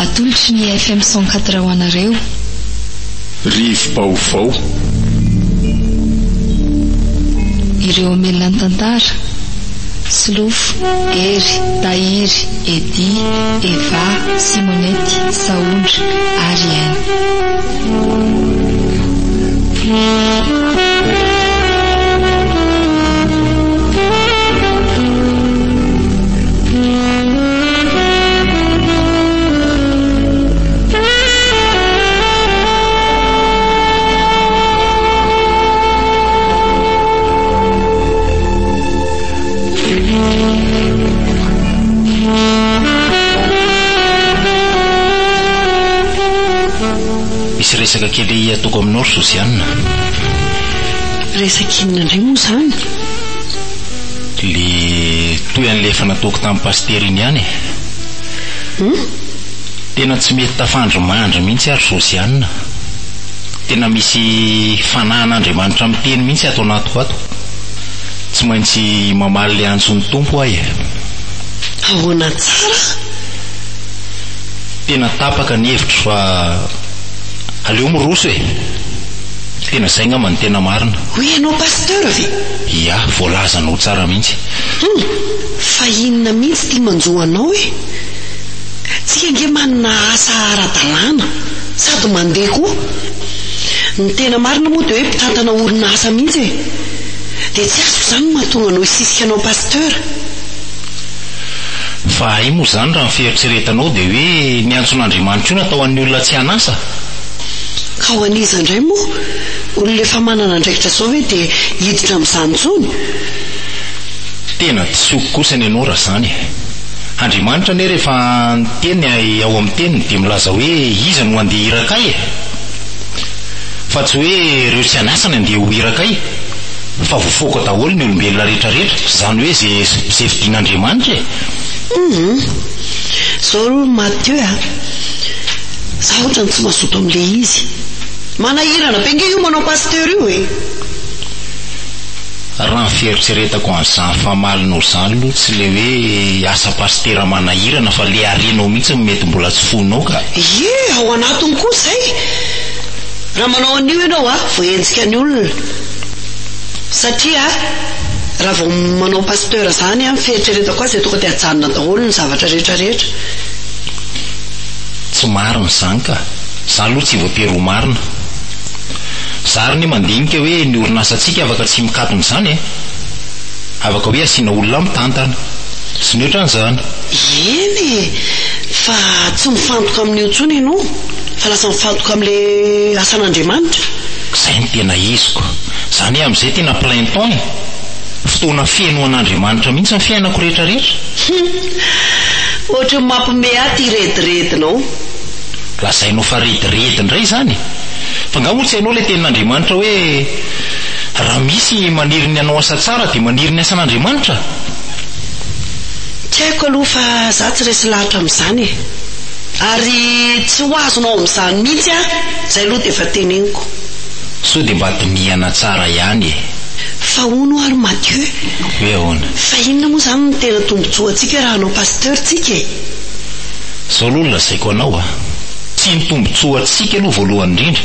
Atolotry ny FM 104 ho anareo. Rivo-baovao. Ireo amelona ny tantara. Silofo, Ery, Tahiry, Edy, Eva, Simonety, Saondry, Ariane. Misy resaka kely atoko aminao ry Josiane. Resaka inona indray moa zany? Le toy an'le efa nataoko tamin'ny paster iny ihany. Tena tsy mety tafandro-mandry mihitsy ary Josiane. Tena misy fanahin'Andriamanitra amin'ny teny mihitsy ato anatiko ato. Tsy maintsy mamaly le antson'ny tompo ahy. Ahoana tsara? Tena tapaka ny hevitro fa aleo miroso e. Tena zay ngamba ny tena marina. Hoe ianao pasteur ve? Ia, voalazanao tsara mihitsy. Fa inona mihitsy tia manjo anao e? Tsika ange manana asa ara-dalàna sady mandeha koa. Ny tena marina moa dia hoe mpitantana orinasa mihitsy e. Dia tsy azoko zany mahatonga anao hisisika anao pasteur. Fa ai moa zany raha fieritreretanao dia hoe ny antson'Andriamanitra io natao an'ny olona tsy hanasa. Ka ho an'iza indray moa olona efa manana andraikitra zao hoe dia hiditra amin'izany intsony. Tena tsy oko kosa ny ianao raha zany. Andriamanitra ane rehefa nyteny ao amin'ny teniny dia milaza hoe iza no andeha hirakay e. Fa tsy hoe ireo tsy hanasany andeha ho hirakay, fa voafoaka daholo ny olombelona rehetrarehetra. Zany hoe zay fidian'Andriamanitra e. Zao aloha Matthieu za ohatrany tsy mazoto amin'le izy. Manahirana be nge io manao pasteur io e. Raha ny fieritseretako an'izany famalinao zany aloha tsy le hoe asa pastera manahirana fa le arenao mihitsy mety mbola tsy fonao ka. Ie, ao anatiny koa zay. Raha manao an'io ianao voahenjika ny olona. Satria raha vao manao pasteur zany fieritseretako azy tonga dia hajanona daholo ny zavatra rehetrarehetra. Tsy marina zany ka. Za aloha tsy voatery ho marina. Zary ny mandinika hoe ny orinasantsika afaka tsy mikatona zany e. Afaka hoe asiana olona mitantana. Sy ny ohatran'izany. Eny fa tsy mifantoka amin'io intsony ianao, fa lasa mifantoka amin'le asan'Andriamanitra. Zay ny tena iziko. Zany hoe amin'izay tena plein temps e. Fotoana feno an'Andriamanitra mihitsy ny fiainako rehetrarehetra. Ohatry mampime aty rediredinao. Lazainao fa rediredi indray zany. Fa nga moa tsy hainao le tenin'Andriamanitra hoe raha misy maniry ny anao asa tsara dia maniry ny asan'Andriamanitra. Tsy haiko aloha fa za tsy resy lahatra amin'izany e. Ary tsy ho azonao amin'izany mihitsy zay aloha dia efa teneniko. So dia mba dinihana tsara ihany e. Fa hono ary Matthieu. Hoe ahoana? Fa inona moa zany ny tena tombontsoa antsika raha anao pasteur tsika e? Zao aloha lazaiko anao tsy ny tombontsoa antsika aloha voalohany indrindra,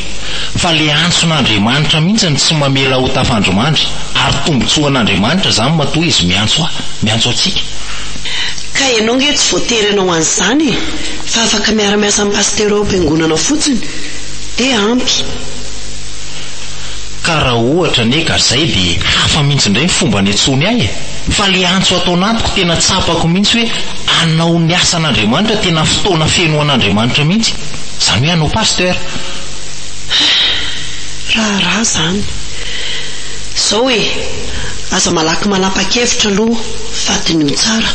fa le antson'Andriamanitra mihitsy ny tsy mamela ho tafandromandry. Ary tombontsoan'Andriamanitra zany matoa izy miantso antsika. Ka ianao nge tsy voatery anao an'izany e, fa afaka miara-miasa amin'ny pasteur ao am-piangonana fotsiny dia ampy. Ka raha ohatra ane ka zay dia hafa mihitsy indray ny fomba ny antsony ahy e. Fa le antso atao anatiko tena tsapako mihitsy hoe anao ny asan'Andriamanitra, tena fotoana feno an'Andriamanitra mihitsy. Zany hoe anao pasteur. Raha zany Sao e, aza malaky manapa-kevitra aloha fatin'io tsara,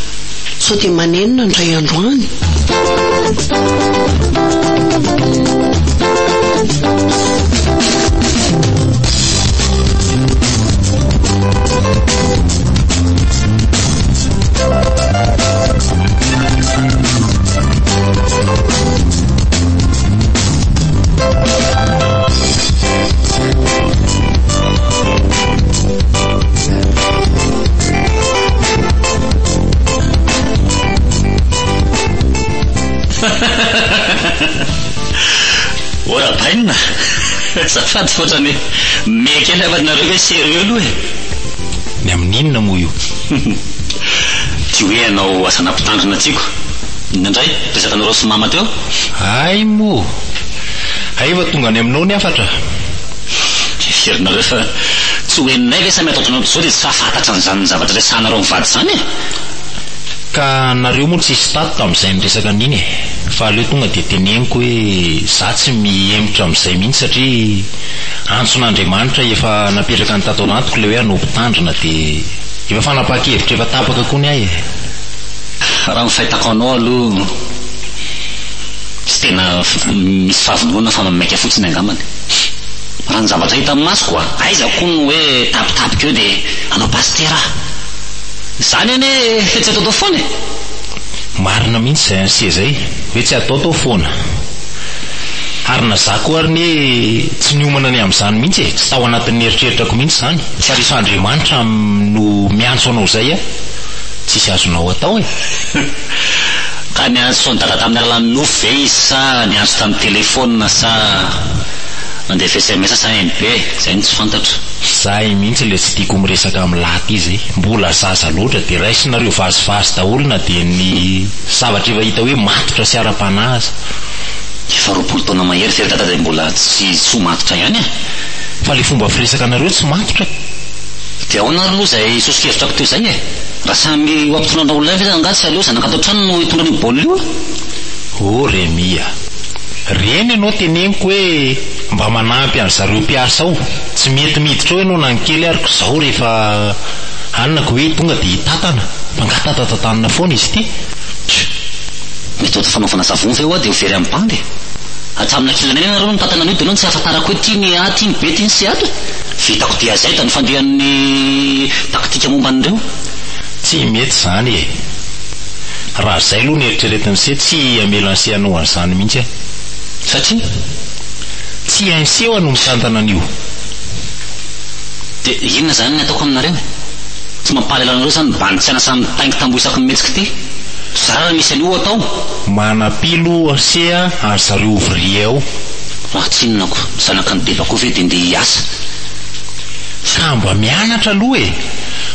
sao dia manenina ndray androany. Ora bainina zafady fotrany mekely afanareo hoe sérieux aloha e. Ny amin'inona moa io? Ty hoe anao asana mpitandrina tiako indray resaka anareo sy mama teo. Ay moa aiva tonga ny aminao ny afatra. Fierinareo fa tsy hoe nay ve samy ataotranao zao dia tsy fahafantatra an'izany zavatra resanareo mivady zany e. Ka nareo moa tsisy tato tamin'izay niresaka an'iny e. Fa aleo tonga dia teneniko hoe za tsy mihemitra amin'izay mihitsy satria antson'Andriamanitra efa napetraka ny tato anatiko ilay hoe hanao mpitandrina dia efa fanapa-kevitra efa tapaka koa ny ahy e. Raha ny fahitako anao aloha tsy tena misy fahavonona fa mamaika fotsiny angambany. Raha ny zavatra hita amin'ny masoko aiza koa ny hoe tapitapika eo dia anao pastera zany ane tsy atao foana e. Marina mihitsy izay ansia zay hoe tsy atao foana. Harina za koa ary ny tsy niomana ny amin'izany mihitsy e, tsy tao anatin'ny eritreritako mihitsy zany fa rehefa Andriamanitra no miantso anao zay tsisy azonao atao e. Ka niantso ny dada tamin'ny alalan'ny nofo ve izy sa niantso tamin'ny telefona sa mandefa SMS sa MP zay ny tsy fantatra. Zahay mihitsy le tsy tiako miresaka amin'ny laty izy mbola zaza loatra dia raisinareo vazivazy daholo na dia ny zavatra efa hita hoe matotra sy ara-panazy. Efa 20 taona mahery fery dada dia mbola tsy matotra ihany e. Fa le fomba firesaka anareo tsy matotra dia ahoana aloha izay sosikevitrako teo izay e. Raha samy ampitondra olona fa angatsy aleo zanakatao trano no hitondra ny baolina io. Oh Remia, reny ianao teneniko hoe mba manampy an'zareo mpiasa ao, tsy mety miditra ao ianao nankely ariko zao rehefa anako hoe tonga dia hitatana mpangatatatanana foana izy ity. Mety ohatry fanaovana savony fe ho dia ho very amin'ny bandy. Hatramina kilana eny nareo mitatana an'io dia anao tsy ahafantarako hoe tiany aty ny be tiany sy ato. Vitako dia zay da ny fandehan'ny taktika momba an'ireo. Tsy mety zany e. Raha zay aloha ny eritreretiny se tsy amelansehanao an'izany mihitsy e. Satria tsy ainseho no mitantana an'io. Dia inona zany ny ataoko aminareo e? Tsy mampahalela anareo zany banditsana samy taingy tambo isaky ny metsika ty. Sarara misy an'io atao. Manapilo asea an'zareo ouvrier ao. Raha tsy inonako zanaka ny debako ve dia ndeha hiasa. Ka mba mianatra aloha e.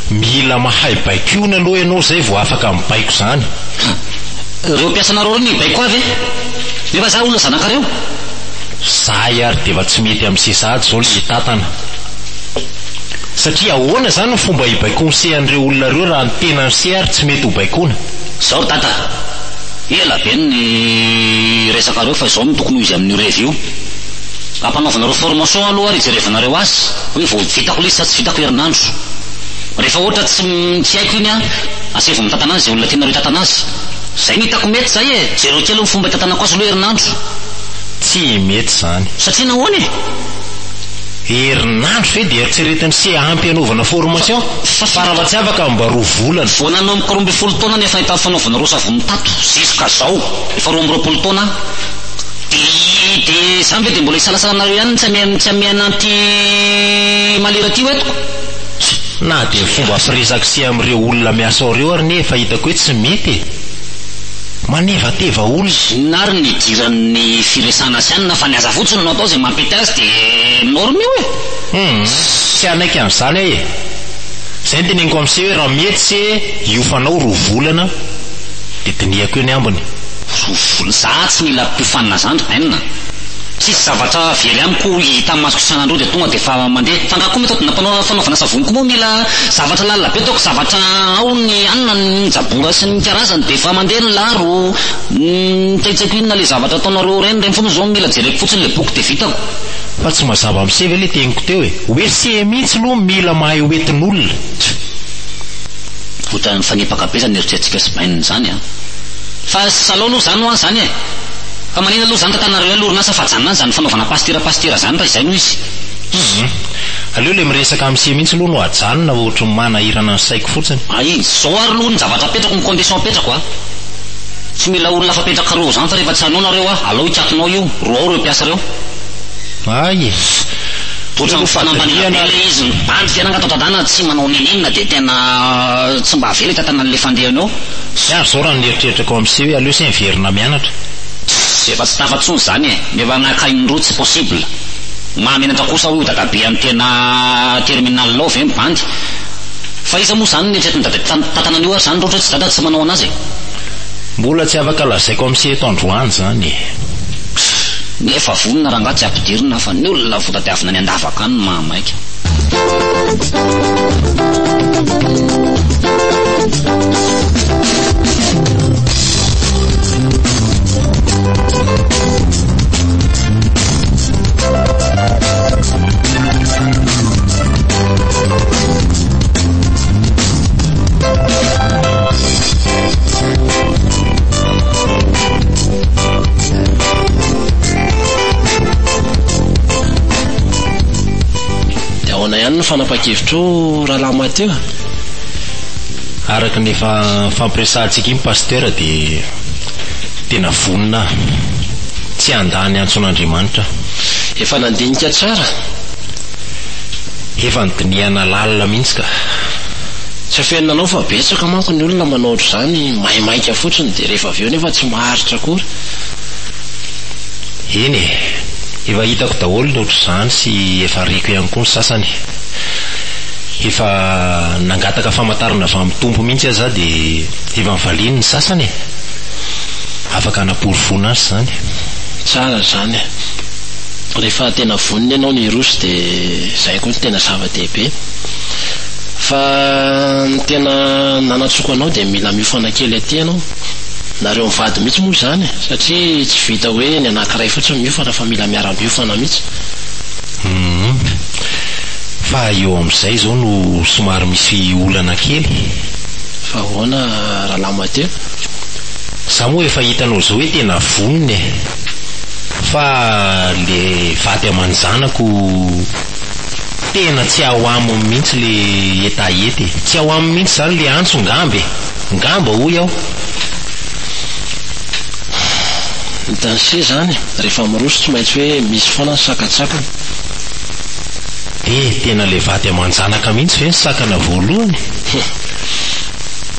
Mila mahay baikona aloha ianao zay vao afaka mibaiko zany. Reo mpiasanareo ny baiko avy e? Nefa za olona zanakareo. Zahay ary dia efa tsy mety amin'ny sesady zao le hitatana. Satria ahoana zany ny fomba hibaikonsehanyireo olona reo raha ny tena ny se ary tsy mety ho baikona. Zao tata, ela be ny resaka reo fa izao no tokony izy amin'ny revio. Ampanaovanareo formation aloha ary ijerevanareo azy hoe vao vitako le sa tsy vitako herinandro. Rehefa ohatra tsy haiko iny asevo mitatana azy olona tianareo hitatana azy. Zay ny hitako mety zay e. Jereo kely ny fomba hitatana azy aloha herinandro. Tsy mety zany. Satria nahoana e? Herinandro ve dia eritseretiny se ampy anaovana formation fa raha tsy afaka mba 2 volana. Vao nanao amin'ny 12 taona nefa nahita fanaovana roa savony tato ziska zao efa 12 taona. Dia zany ve dia mbola hisalasalanareo ihany tsy amiananty malera ty etiko. Na dia fomba firesaka se amin'ireo olona miasa ao reo ary nefa hitako hoe tsy mety e. Manevateva olona. Nary ny diran'ny firesana sy any na fa niaza fotsiny no atao izay mampety azy dia norme io e. Tsy anaiky an'izany e. Zay ny teneniko amin'se hoe raha mety se iofanao 2 volana dia diniako eo ny ambiny. 2 volana za tsy mila mpifanina zany ainina. tsisy zavatra very amiko hita masoko isan'andro dia tonga dia fa mandeha fa ngaha koa mety fanaovana savony koa moa mila zavatra lalina be taoko zavatra ao ny anina ny jabora sy ny karazany dia fa mandeha ny laro taitsako inona le zavatra ataonareo reny fona zao mila jereko fotsiny le boky dia vitako fa tsy mazava am'se ve le teniko teo hoe se mihitsy aloha mila mahay oentin'olona ohatrany fanipaka be zany eritreretintsika sy baininy zany fa salao aloha zany hoany zany fa manina aloha zany tantanareo hoe lorinasa fa janona zany fanaovana pastera zany raha izay no izy aleo le miresaka am'se mihitsy aloha no ajanona ohatry manahirana ny saiko fotsiny zao ary aloha ny zavatra apetrako ny condition apetrako tsy mila olona fapetraka reo zany fa rehefa tsy hanao nareo alao hikatonao io roa ao reo mpiasa reo ohatrany fanambanina le izy bandy fianangatao-tadana tsy manao ninina dia tena tsy mba avela tatanan'le fandehanao zao raha nieritreritrakao am'se hoe aleo sy miverina mianatra efa tsy tafatsony zany meva nakainindroa tsy possible mahamenatra kosa hoe dadabe amin'ny tena terminal lao ve mibandy fa iza moa zany nieritreritiny tatanan'io ary zany roatra tsy dada tsy manao anazy mbola tsy afaka lazaiko am'se eto androany zany nefa vonina raha ngaha tsy ampidirina fa ny olona votadiavina ny andavaka any mahamaika ihany ny fanapa-kevitro rahalahy Mateo araka nefa fampiresantsika iny pasteur dia tena vonina tsy andany antson'Andriamanitra efa nandinika tsara efa nydiniana lalina mihitsy ka tsy afenonanao fa betsaka manko ny olona manao ohatr' zany maimaika fotsiny dia rehefa avy eo nefa tsy maharitra akory eny efa hitako daholo ny ohatr'izany sy efa reko ihany koa ny sasany efa nangataka famantarana avy amin'ny tompo mihitsy aza dia efa mivaliny ny sasany afaka anaporovona azy zany tsara zany rehefa tena voniny ianao ny rosy dia izay koa tena zava-dehibe fa ny tena nanatsoko anao dia mila miofana kely aty ianao nareo mivady mihitsy moa zany satria tsy vita hoe ny anankiray fotsiny miofana fa mila miara-miofana mihitsy fa eo amin'izay zao no somary misy olana kely fa hoana rahalahy Mateo za moa efa hitanao zao hoe tena voniny fa le vady aman-janako tena tsy ao aminy mihitsy le etaety tsy ao aminy mihitsy zany le antso ngamba hoy aho ny danse zany rehefa miroso tsy maintsy hoe misy foana ny sakatsakany tena le vady aman-janaka mihitsy ve ny sakana voalohany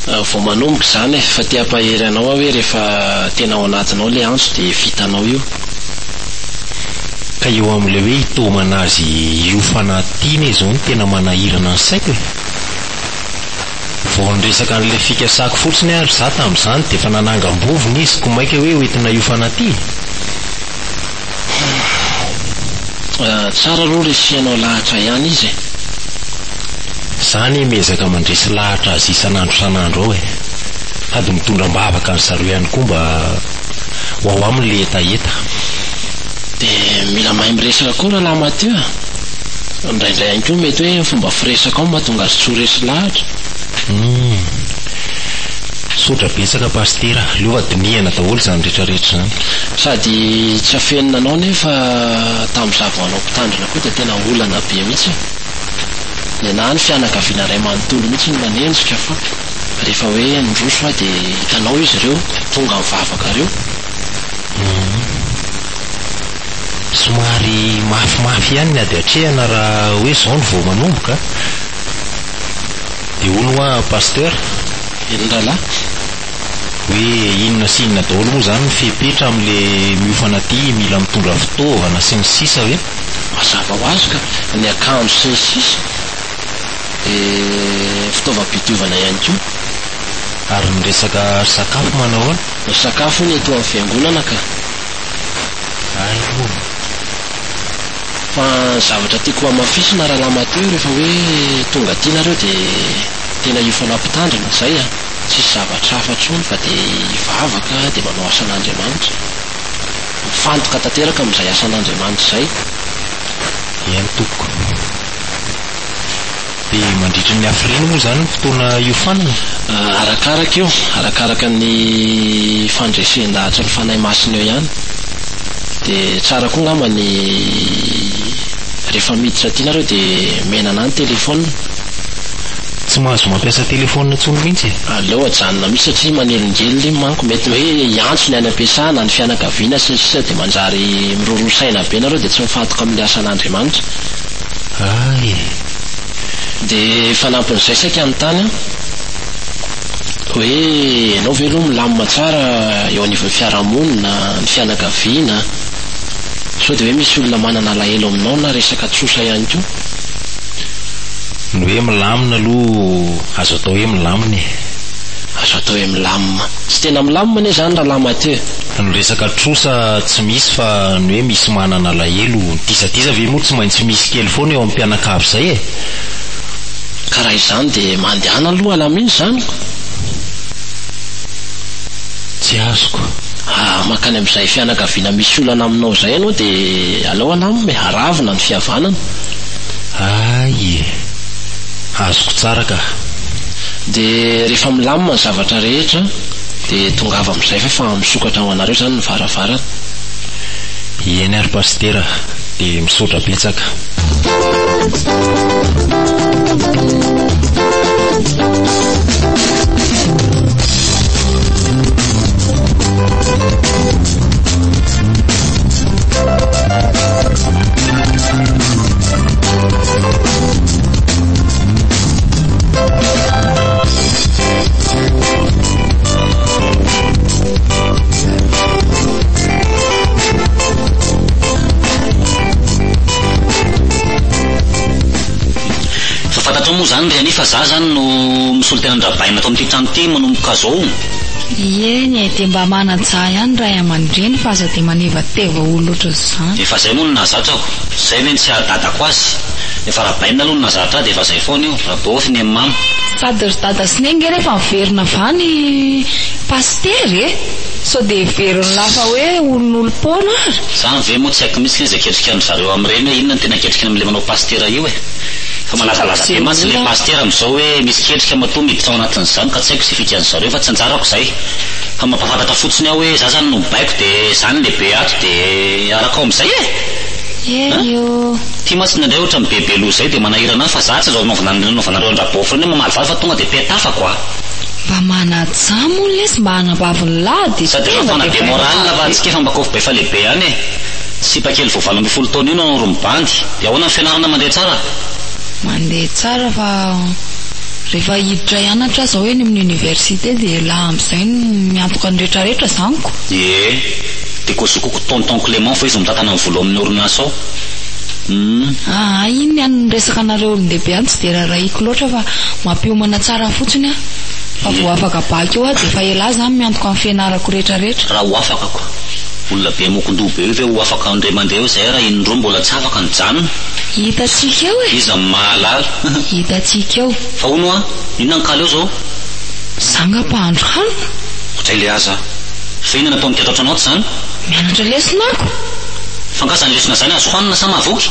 vao manomboka zany fa ty ampahery anao hoe rehefa tena ao anatinao le antso dia vitanao io ka eo amin'le hoe hitomana azy io fanatiana izao ny tena manahirana ny saiko vao nyresaka n'le fikasako fotsiny ary za tamin'izany dia efa nanangam-bovony izy ko maika hoe hoentina io fanaty tsara aloha resianao lahatra ihany izy zany miezaka mandresy lahatra azy isan'andro ao sady mitondram-bavaka ny zareo ihany koa mba ho ao amin'le etaeta dia mila mahay miresaka koa rahalahy Mateo indraindray ihany koa mety hoe fomba firesaka ao mahatonga azy tsy ho resy lahatra sotra betsaka pastera leova dinihana daholo zany rehetrarehetra zany sady tsy afenina anao nefa tamin'ny zavaanao mpitandrina koa dia tena olana be mihitsy ny na ny fianakaviana ray manontolo mihitsy ny manenjika fa rehefa hoe nydroso fa dia hitanao izy ireo tonga mivavaka reo somary mafimafy ihany ny ady atrehana raha hoe zao ny vao manomboka dia hono hoa pasteur enondralahy hoe inona sy inona daholo moa zany mifepetra amin'le miofana ty mila mitondra fitaovana sy ny sisa hoe mazava ho azy ka ny akanjo sy ny sisa dia fitaovam-pitiovana ihany koa ary ny resaka sakafo manao ahoana ny sakafo ny eto amin'ny fiangonana ka fa zavatra tiako amafisina raha lamateo rehefa hoe tonga ty nareo dia tena io fanampitandrina zay a tsisy zavatra hafa ntsony fa dia ivavaka dia manao asan'Andriamanitra, mifantoka tanteraka amin'izay asan'Andriamanitra izay. Ihany toko dia mandritra ny hafiriny moa izany ny fotoana iofanana? Arakaraka eo, arakaraka ny fandresen-dahatra ny fanahy masina eo ihany. Dia tsara koa ngamba ny rehefa miditra ty nareo dia menana ny telefona. Tsy mahazo mampiasa telefona intsony mihitsy? Aleo ajanona mihitsy satria manelingelina iny manko mety hoe iantso ny any am-piasana ny fianakaviana sisa dia manjary mirorosaina be nareo dia tsy mifantoka amin'ny asan'Andriamanitra. Ay, dia fanampin'izay saika amin'ny tany hoe ianao ve aloha milamina tsara eo anivon'ny fiarahamonina, ny fianakaviana, sao dia hoe misy olona manana alahelo aminao na resaka tsosa ihany koa. Ny hoe milamina aloha azo atao hoe milamina, azo atao hoe milamina, tsy tena milamina ne zany raha lama teo. Ny resaka trosa tsy misy fa ny hoe misy manana alahelo tisatiza ve moa tsy maintsy misy kely foana eo amin'ny mpianakavy izay e. Ka raha izany dia mandehana aloha alaminy zany. Tsy azoko. Makany amin'izay fianakaviana misy olana aminao izay ianao dia alao alamina haravina ny fihavanana. Ay, azoko tsara ka. Dia rehefa milamina ny zavatra rehetra dia tongava amin'izay fa misokatra ho anareo zany ny varavarana. Eny ary pastera, dia misaotra betsaka. Moa zany ry anifa za zany no misolo tena ndrabaina atao amin'ity trano ity manomboka zao. Eny dia mba manan-tsaha ihany ray aman-dreny fa aza dia maneva-teva olo loatra izany. Efa zay moa no nazatrako, zay ve ny tsy adadako azy. Efa rabaina aloha no nazatra dia efa zay foana io, rabaofy ny mamy. Sady ry dada sinenge rehefa miverina vany pastery e, sao dia veriny lafa hoe olon'olom-pona ary. Zany ve moa tsy haiko mihitsy izay ketrika ny zareo amin'ireny hoe inona no tena ketrika amin'ilay manao pastera io e. Fa malazalaza be mantsy le pastera amin'izao hoe misy ketrika matoa miditra ao anatin'izany ka tsy haiko sy fikan'izareo fa tsy anjarako izay. Fa mampafantatra fotsiny aho hoe za zany no baiko dia zany lehibe ato dia araka ao amin'izay e. Io ty mantsy nandray ohatra mibebe loha izay dia manahirana fa za tsy zao naovanareo andrabofo reny mamaly fa tonga dia petafako a. mba mana-tsaha moa lesy mba hanabaviny lahy sady fafana be morale fa antsika efa mbakofo be fa lehibe ihany e. Sipa kely vao 20 taona io no rombandy dia ahoana ny fianarana mandeha tsara? Mandeha tsara fa rehefa hiditra hianatra zao eny amin'ny université dia laha amin'izay miantoka ny rehetrarehetra zaniko. Dia kozokoko tonton Clément fa izy mitantana ny vola amin'ny orinasa ao. Iny any resaka anareo olon-dehibe any tsy dia raraiko loatra fa mampiomana tsara fotsiny a. Fa vao afaka baky eo a dia efa ela zany miantoka amin'ny fianarako rehetrarehetra. Raha ho afaka koa olona be mokondoha be io ve ho afaka andray mandeha eo izay raha indroa mbola tsy afaka ny janona. Hitantsika eo e. Iza mahalala. Hitantsika eo. Fa hono a inona ny kala eo zao? Zanga-pahandro hanina. Ohatray le aza fa inona natao nitetratra anao zany? Mianatra lesonako. Fangazany lesona zany azo hanina sa mahavoky?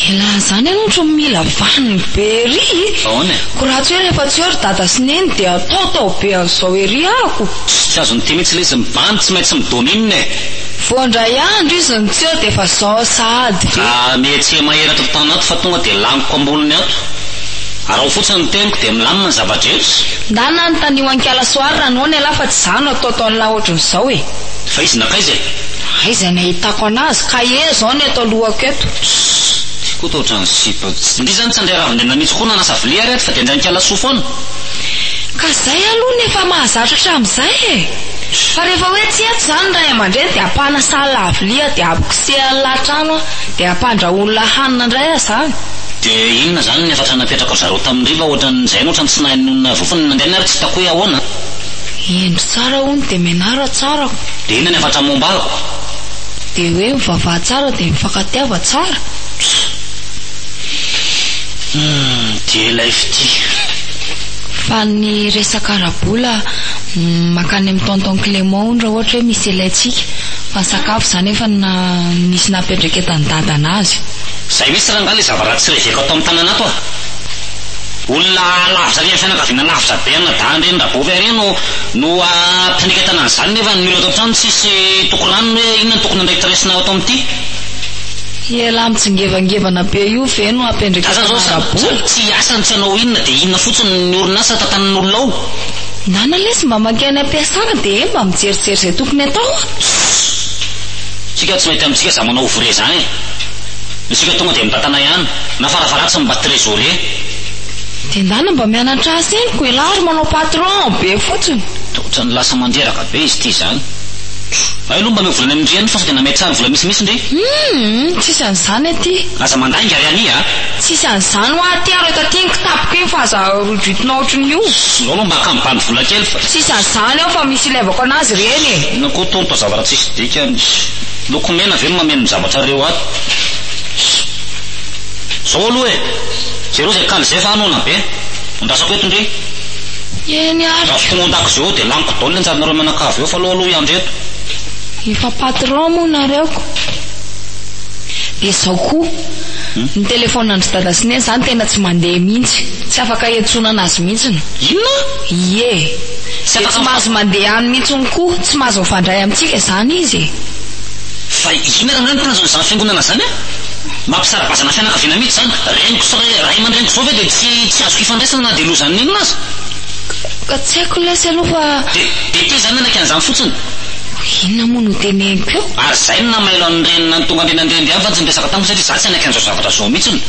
Ela zany ianao ohatry mila vaniny be ry. Ahoana? Ko raha tsy hoe rehefa tsy eo ry dada sineny dia atao be an'izao ery ako. Tsy azony ty mihitsy le izy mibany tsy maintsy midominina e. Voandray andro izy ny tsy eo dia efa zao sady. Mihetsy maheratra tany ato fa tonga dia laniko amboniny ato. Araho fotsiny ny teniko dia milamina ny zavadrehetra. Ndana ny tanio ankala soarina anao ny ala fa tsy zany ataotaon'lahy ohatran'izao e. Fa izy nakaiza e? Aiza ny ahitako anazy kaye zao ny atao lohako eto. Ko to ohatrany sipa ndi zany tsy andray ravindrena mihitsy koa nanasa vilia rehetra fa dia ndray nikala soa foana. Ka zay aloha nefa mahazatra amin'izay e. Fa rehefa hoe tsy eto zany ray aman-dreny dia apahana sala vilia dia apokosehany latrano dia ampandraolona hanina indray a zany. Dia inona zany ny efatra napetraka zareo tamin'riva ohatran'izay ohatrany tsy nahinona vofony nandeha ary tsy hitako hoe ahoana. Endry tsara hono dia menara tsarako. Dia inona ny efatra momba ako? Dia hoe mivavaha tsara dia mifankatiava tsara. dia ilay fity fa ny resaka arabola makany amin'ny tonton Clément raha ohatra hoe misy ilayntsika fa sakafo zany efa misy napetraketan'ny dadana azy. Zay misy raha ngala zavatra tsy reveko atao amin'ny tanana ato olona lavitra reny fianakaviana lavitra be anadany reny rabovy reny no ampindriketana an'izany nefa ny olona ato an-trano tsisy tokorano hoe inona ny tokony andraikitra resina atao amin'ity. Ela mitsingevangevana be io ve no ampendriketana arabola. Tsy asany tsy anao inona dia inona fotsiny ny orinasa tatanan'olona ao. Nana lesy mba makeny ampiasana dia mba mijerijery izay tokony atao. Tsika tsy mety amintsika za manao ouvrier zany isika tonga dia mitantana ihany na farafaratsy mba trésorier. Dia ndana mba mianatra azy eny ko ela ary manao patron be fotsiny. Ohatrany lasa mandreraka be izy ity zany. Ay aloha mba mivolana amindriany fa dia namety tsara vola misimisy ndre. Tsisy an'izany aty. Aza mandainga ary any Tsisy an'izany ho aty ary eto aty ny kitapoko iny fa aza rojotina ohatriny io. Zao aloha mba akambany vola kely fa. Tsisy an'izany ao fa misy ilaivako anazy reny. Nako tonto zavatra tsisy dika loko mena ve no mameno zavatra reo ato. Zao aloha zereo zay kaly zay fa anona be andrasako eto ndre. Eny ary. Raha tonga ondako zao dia laniko daoly anjarinareo manakavy eo fa aloha iandro eto. Efa patron moa nareoko. Dia izao koa ny telefonandry dada Sine zany tena tsy mandeha mihitsy. Tsy afaka iantsonana azy mihitsy. Inona? Ie. Tsy mahazo mandeha any mihitsy koa. Tsy mahazo mifandray amintsika zany izy. Fa inona raha ngano tanazona izany fiangonana zany mampisarabazana fianakaviana mihitsy zany. Reniko sa ray aman-dreniko zao ve dia tsy azoko ifandraisana na dia lozany inona azy. Ka tsy haiko lesy aloha fa. Dia ty zany nanaka an'izany fotsiny. Inona moa no teneniko eo? Ary zay no namailo an'ireny ny tonga andrenandreny avy fa tsy miresaka tamiko satria za tsy anaka an'izao zavatra zao mihitsiny.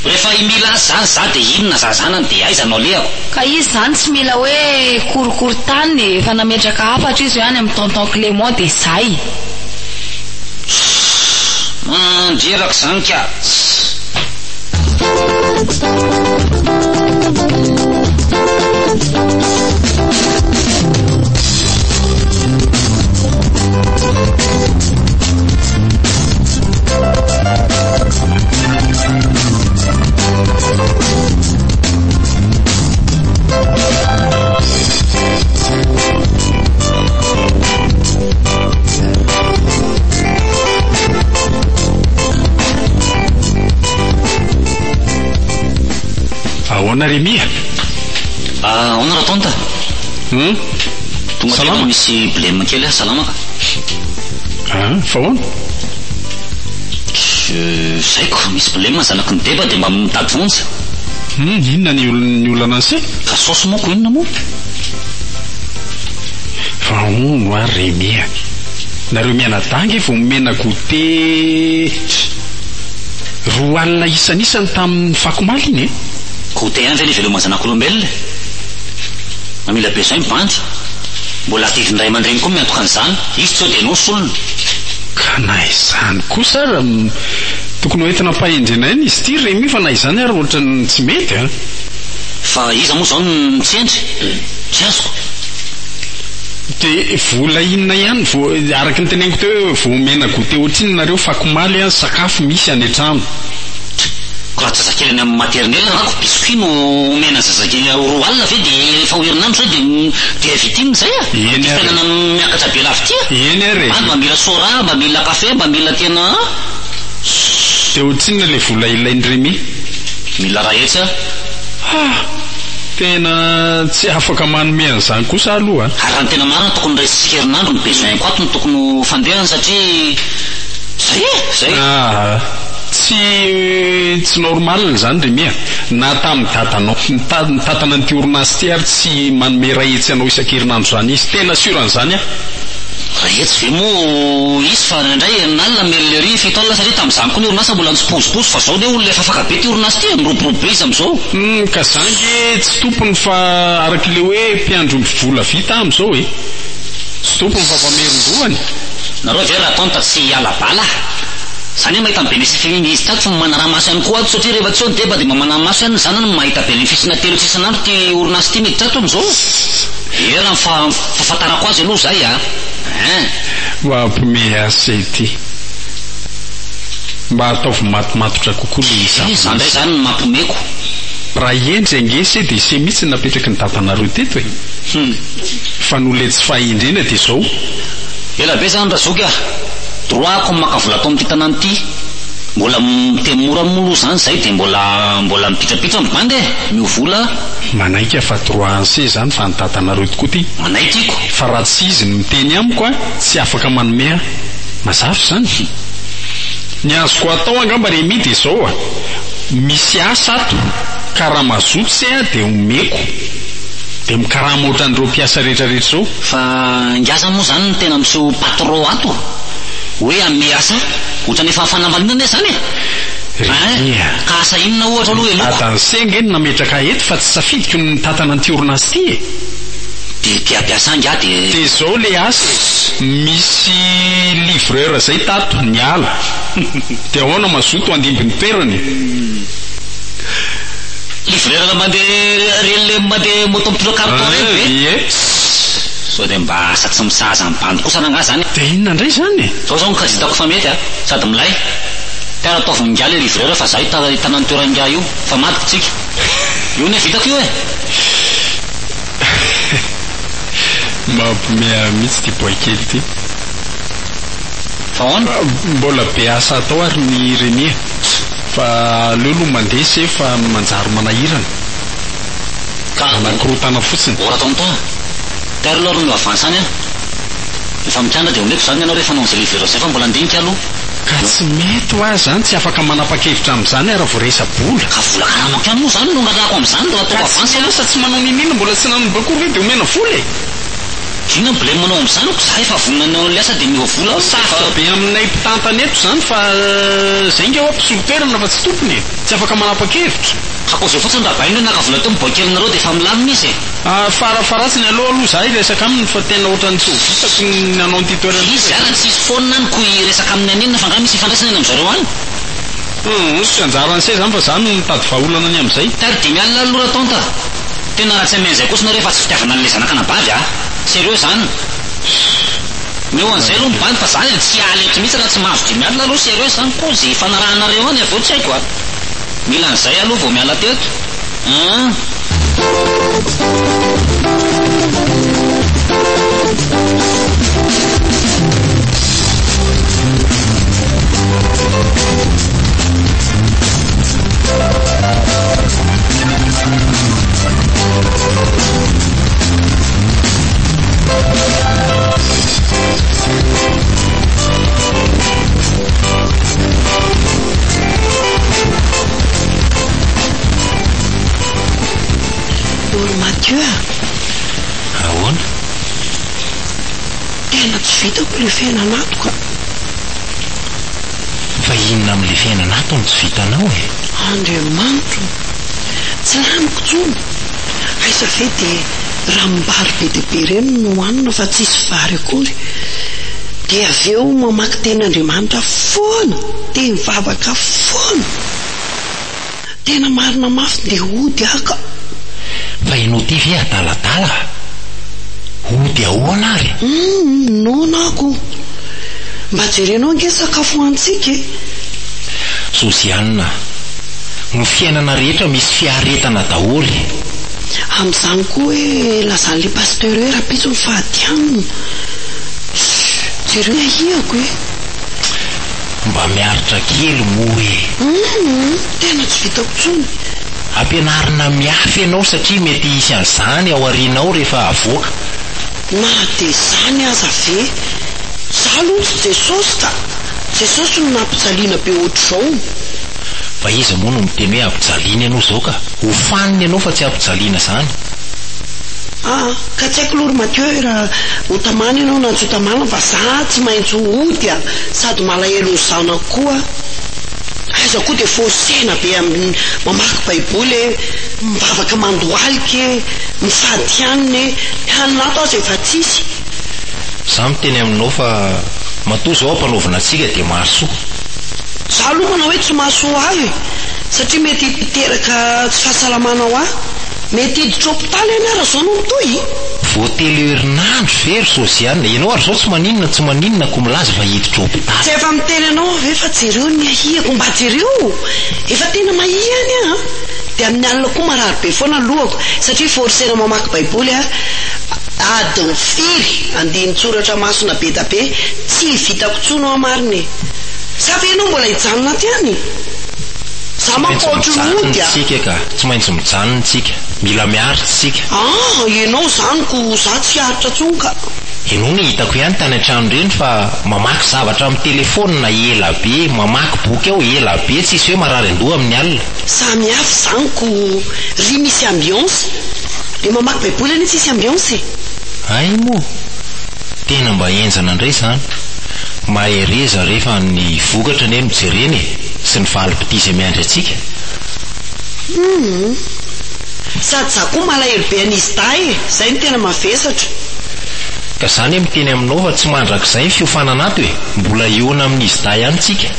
Rehefa mila azy zany za dia inona za zanany dia aiza anao lehako. Ka izy zany tsy mila hoe korokorontany efa nametraka hafatra izy ihany amin'ny tonton Clément dia zay. Mandreraka zany ka. Ahoana Remia? Ahoana raha tonta? Tonga dia misy blème kely salamaka. Fa ahoana? Saiko misy blème zanaky ny deba dia mba mitady vonjy. Inona ny olana an'se? Ka saosy moako inona moa? Fa ahoana ary Remia? Nareo mianadangy vao momena goûter roa alina isan'isany tamin'ny fakomaly iny goûter ihany zay le veloma zanak'olombelona. Mamila be zay mibandy. Mbola ativindray aman-dreny koa miantoka an'izany. Izy tsy ho dia anao solona. Ka na izany kosa tokony ho entina pahendrena iny izy ity Remy fa na izany ary ohatrany tsy mety fa iza moa zao ny tsendry tsy azoko. Dia vola inona ihany araky ny teneniko teo vao omena goûter ohatriny nareo fakomaly sakafo misy any an-trano. Raha zazakely any amin'ny maternelle nako biscuit no omena zazakely roa alina ve dia efa herinandro zay dia vitiny zay tenana miakatra be lavitya. Eny ary mba mila sora, mba mila kafe, mba mila tena. Dia ohatrinona le vola ilainy Remy? Mila raha etsy tena tsy afaka manome an'izany kosa aloha. Ary raha ny tena marina tokony raisitsika herinandro ny besoin ko ato no tokony fandehany satria zay tsy normal zany Remy na tamin'ny datanao ny tatana n'ity orinasy ty ary tsy manome raha etsy anao isan-kerinandro zany izy tena suran'izany raha etsy ve moa izy fa indray herinalina merlerie fito alina satria tamin'izany koa ny orinasa mbola ntsipozipozy fa zao le olona efa afaka be ty orinasy ty miroborobo be izy am'izao ka zangy tsy tompony fa araky le hoe mpiandro vola vita am'izao tsy tompony fa fameron-dohany nareo ve raha tonta tsy alabala zany mahita bénéfice izy tato fa manara maso ihany koa ato satria rehefa tsy eo ny deba dia mamana maso ihany zanany mahita bénéfice-na telo tsisanandro ty orinasy ty mety tato am'izao era ny fahafantarako azy aloha zay mampime asa ity mba ataovy matomatotra kokoa le zany ndray zany mampomeko raha endry angese dia se mihitsy napetraky ny tatanareo teto fa nole tsy fahindrena dia zao ela be zany razoky ah droako makavola atao amin'ity tanàny ity mbola temora molo zany zay dia mbola mipitrapitra mibandy miovola manaika fa droanse zany fa ny tatanareo tokoa ty manaikiko fa raha tsy izy ny miteny amiko a tsy afaka manome mazafy zany ny azoko atao angamba remi dia zao a misy asa ato ka raha mazotsy a dia omeko dia mikarama ohatran'ireo mpiasa rehetrarehetra zao fa ngiasa moa zany ny tena miseho patron ato hoe ame asa ohatrany efa fanambalinana zany ka asa inona ohatra aloha eloko adansenga eny nametraka eto fa tsy safidiko ny tatana an'ity orinasy ity dia tiapiasangy a dia zao le asa misy livreur zay tato ny ala dia ahoana mazoto andimbiny toerany livreur mandeha moto mitondra carton reny be sao dia mba asa tsy misahaza mibando kosa nanga zany dia inona indray zany zao ny kazitako fa mety a sady milay tena ataovy ngia le livreur fa za hitanany toerangia io fa matiko tsika io ne vitako io mampomea mihitsy ty boakely ty fa hoana mbola be asa atao ary ny renie fa aleo lo mandeha se fa manjary manahirana ka anankirotana fotsiny ora atao mitoa tary loha ro avance any a efa mitrandra dia omeko zany ianao rehefa naon'izay livreur zay fa mbola andinika aloha ka tsy mety ho azy zany tsy afaka manapa-kevitra amin'izany raha vo resa-bola ka vola karamako ihany moa zany no ngarahako amin'izany ro atao avance sa tsy manao ninina mbola tsy nanombakory hoe dia omena vola ina blème manao amin'izany ko za efa vononanao le asa dia miova vola safotra be aminay mpitantana eto zany fa zay nge ho ampisolotoerana fa tsy tompony tsy afaka manapa-kevitra kako zay fotsiny raha baino hoe nakavola teo miboakelinareo dia efa milamy izy farafaratsiny aloha zay resaka aminy fa tena ohatrany tsy ho vitako ny anao n'ity toerana izy ara tsy isy foana any ko resaka amin'ny aninona fa nga misy ifandraisana eny amin'izareo any sy anjaran'se zany fa zany mitady vahaolana any amin'izay tary 10 alina aloha ratonta tena raha tsy amen'izay kosa nareo efa tsy fitiavana an'le zanakanabavy a sérieux zany meo an'izay aloha mibany fa zany tsy aly eto mihitsy raha tsy mahazo 10 alina aloha sérieux zany koa zay fanarahanareo any aveo tsy haiko a mila an'izay aloha vao miala teto Mathieu ahoana tena tsy vitako le fiainanato ka fa inona amin'le fiainanato no tsy vitanao andriamanitro tsy laniko tsony aiza ve dia raha mibary be dia be reny no hoanina fa tsisy vary akory dia aveo mamaky ten'andriamanitra foana dia mivavaka foana tena marina mafy dia ody aka fa ianao ty ve adaladala ody ahoana ary nonako mba jerenao ange sakafo antsika Josiana ny fiainana rehetra misy fiaretana daholy amin'izany koa hoe lazan'le pasteur hoe rapitso ny fahadianina jereo ahiako mba miaritra kely moa hoe tena tsy vitako tsony ampianarina miafy ianao satria mety hisy an'izany ao arinao rehefa avoaka na dia zany aza ve za aloha tsy jesosy ka jesosy no nampijaliana be ohatr'izao fa izy moa no miteny hoe ampijaliana ianao zao ka ho faniny ianao fa tsy ampijaliana zany ka tsy haiko lory Mathieu raha hotamana ianao na tsy hotamana fa za tsy maintsy ody a sady malahelo ny zanako koa aiza koa dia fosena be amin'ny mamaky baiboly mivavaka mandohalika mifadianina haninato azy efa tsisy za miteny aminao fa matoa zao ampanaovana antsika dia mahasoa za aloha manao hoe tsy mahasoa ahy satria mety hiteraka tsy fahasalamana ao ahy mety hiditra hôpitaly any ara zao no mitoy voatelo herinandro very Josiane ianao ary zao tsy maninona ko milaza fa hiditra hôpitaly tsy efa miteny anao ve fa jereo ny ahiako mba jereo efa tena mahihany a dia amin'ny alina koa marary be foana lohako satria forsena mamaky baiboly adiny firy andeha nitsoratra masona be da be tsy vitako tsono amariny sa fa ianao mbola hijanona ty any za mampotro mody a tsika ka tsy maintsy mijanona tsika mila miaritra tsika ianao zany ko za tsy fiaritra tsony ka ianao ny hitako ihany tany an-trano reny fa mamaky zavatra amin'ny telefônina ela be mamaky boky ao ela be tsisy hoe marary andoha amin'ny alina samy hafa zany ko ry misy ambiance le mamaky baiboly any tsisy ambiance ay moa tena mba enjana indray zany mahereza rehefa ny vokatra ny mijereny sy ny valim-pitizy miandry atsika sady za koa malahelo be an'izy tay zay ny tena mavesatra ka zany miteny aminao fa tsy mandrak'izay ny fiofananato mbola iona amin'izy day ihany tsika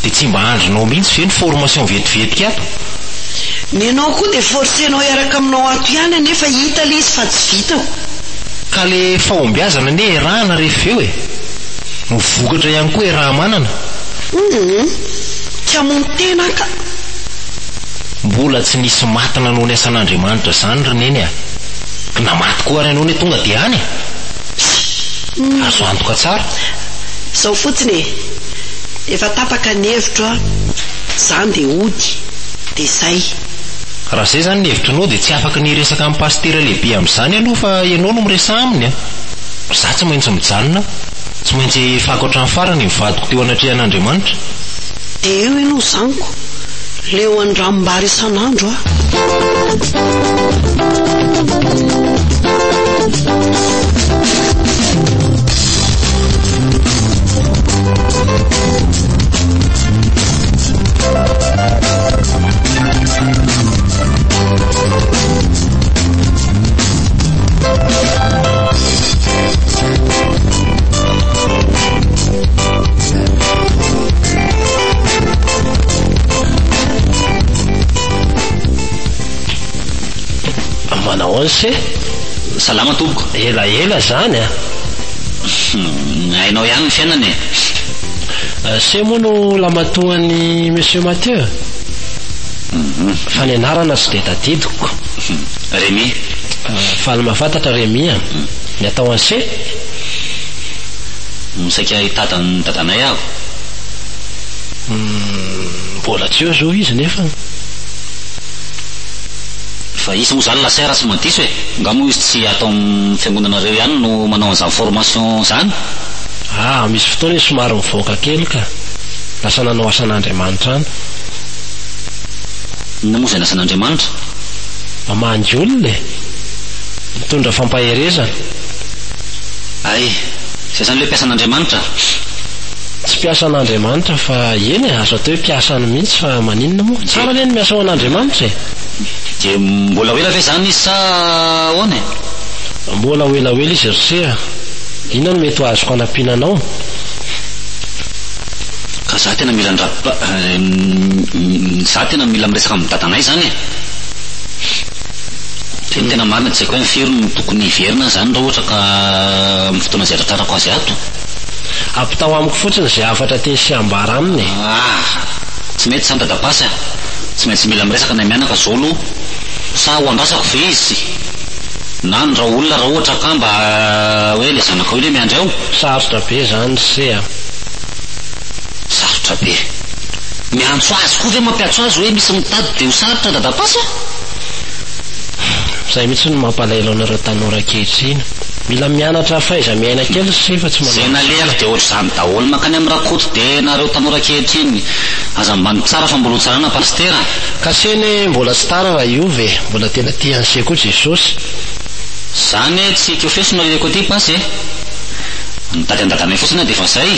dia tsy mba andronao mihitsy ve ny formation vetivetika ato ny anao koa dia forcenao iaraka aminao ato ihany anefa hita le izy fa tsy vitako ka le fahombiazana ne erahana rehefa eo no vokatra ihany koa eraha manana tsy amony tena ka mbola tsy nisy matina noho ny asan'Andriamanitra zany reneny namaty koa ary ianao ny tonga dia any azo antoka tsara zao fotsiny efa tapaka ny hevitro zany dia ody dia zay raha zay zany ny hevitranao dia tsy afaka ny resaka amin'ny pastera lehibe amin'izany aloha fa ianao no miresa aminy za tsy maintsy mijanona tsy maintsy fako hatrany farany mivadiko teo anatrehan'Andriamanitra dia eo ianao zaniko leo andrambary isan'andro manao anse salama tompoko elaela zany hainao ihany ny fiainany se moa no lamatoan'ny monsieur Mathieu fa ny anarana sy dia tadidiko Rémi fa ny mahafantatra Rémi ny atao anse misaika hitadany dadanay aho mbola tsy eo zao izy nefa fa izy moa zany lasera tsy mandiso ngamo izy tsy atao amin'ny fiangonanareo ihany no manao an'izany formation zany misy fotoana izy somary mivoaka kely ka lasa nanao asan'Andriamanitra any inona moa zay nasan'Andriamanitra mamangy olona mitondra fampaherezana ay zay zany le mpiasan'Andriamanitra tsy mpiasan'Andriamanitra fa eny azo atao hoe mpiasany mihitsy fa maninona moa tsara le ny miasa ao an'Andriamanitra dia mbola hoela ve zany izy sa ahoana mbola hoelahela izy rosea inona no mety ho azoko anampinanao ka za tena mila za tena mila miresaka amin'ny dadanay zany tena marina tsy haiko hoe firy no tokony hiverina zany raha ohatra ka amin'ny fotoana zay ratrarako azy ato ampitao amiko fotsiny zay afatra teny sy ambara aminy tsy mety zany dadapasy tsy maintsy mila miresaka na mianaka zao aloha sa ho andrasako ve izy na ny raha olona raha ohatra ka mba hoe le zanaka io le miandry ao sarotra be zany sea sarotra be miantso azy koa ve mampiatso azy hoe misy mitady dia ho sarotra dadapasy zay mihitsy no mampalailo anareo tanora kehitriny mila mianatra faiza miaina kely sefa tsy zay nalehako dia ohatra zany daholo makany amin'ny rakoto dia nareo tanora kehitriny aza mbany tsara fa mbola tsarana pastera kaseny mbola tsy tara raha io ve mbola tena tianse koa Jesosy zany tsy keo fesona leleko aty pasy nitady an-dadanay fotsiny dia fa zay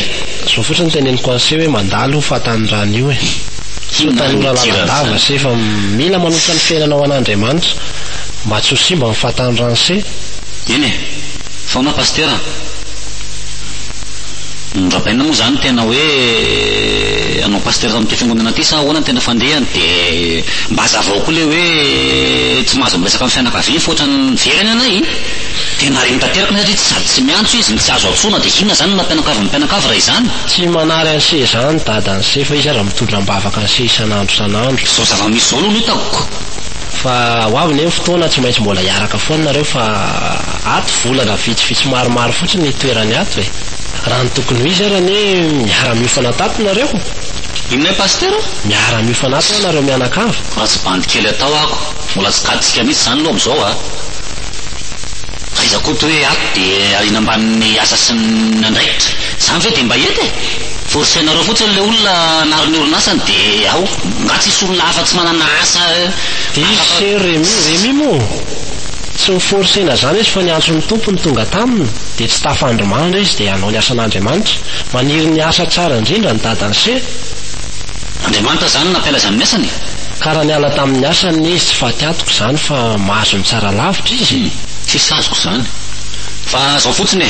so fotsiny teneniko anse hoe mandalo fatany rany io tanora lalandava se fa mila manotra ny fiainanao an'Andriamanitra mba tsy ho simba ny fatany rany se eny faona pastera rabaina moa zany tena hoe anao pasteur tamin'ity fiangonana ty sa ahoana tena fandehany dia mba hazavao koa le hoe tsy mahazo miresaka amin'ny fianakaviana fa ohatrany verany anay tena reny tanteraka satria tsy sady tsy miantso izy tsy azo atsoina dia inona zany na mpianakavy mpianakavy raha izany tsy manary an'se zany dadany se fa izy raha mitondra mbavaka an'se isan'andro isan'andro zao zava-misy zao aloha no hitako fa ho avy ny fotoana tsy maintsy mbola hiaraka foana nareo fa ato volana vitsivitsy maromaro fotsiny toerany ato raha ny tokony ho izy arany miara-miofana tato nareo inona pasteur miara-miofana ato nareo mianakavy raha tsy bandy kely atao ako mbola tsy kaditsika mihitsy zany loha am'izao aizako to hoe ato dia arina ambanin'ny asa sy ny andraikitra zany ve dia mba ety forsenareo fotsiny le olona narony orinasany dia ao nga tsisy olona hafa tsy manana asa disy remi mo tsy miforsena zany izy fa niantso ny tompony tonga taminy dia tsy tafandromandra izy dia hanao ny asan'andriamanitra maniry ny asa tsara indrindra ny dadany se andriamanitra zany nampela zany miasany karaha niala tamin'ny asany izy tsy fatiatoko zany fa mahazo ny tsara lavitra izy tsisy azoko zany fa zao fotsiny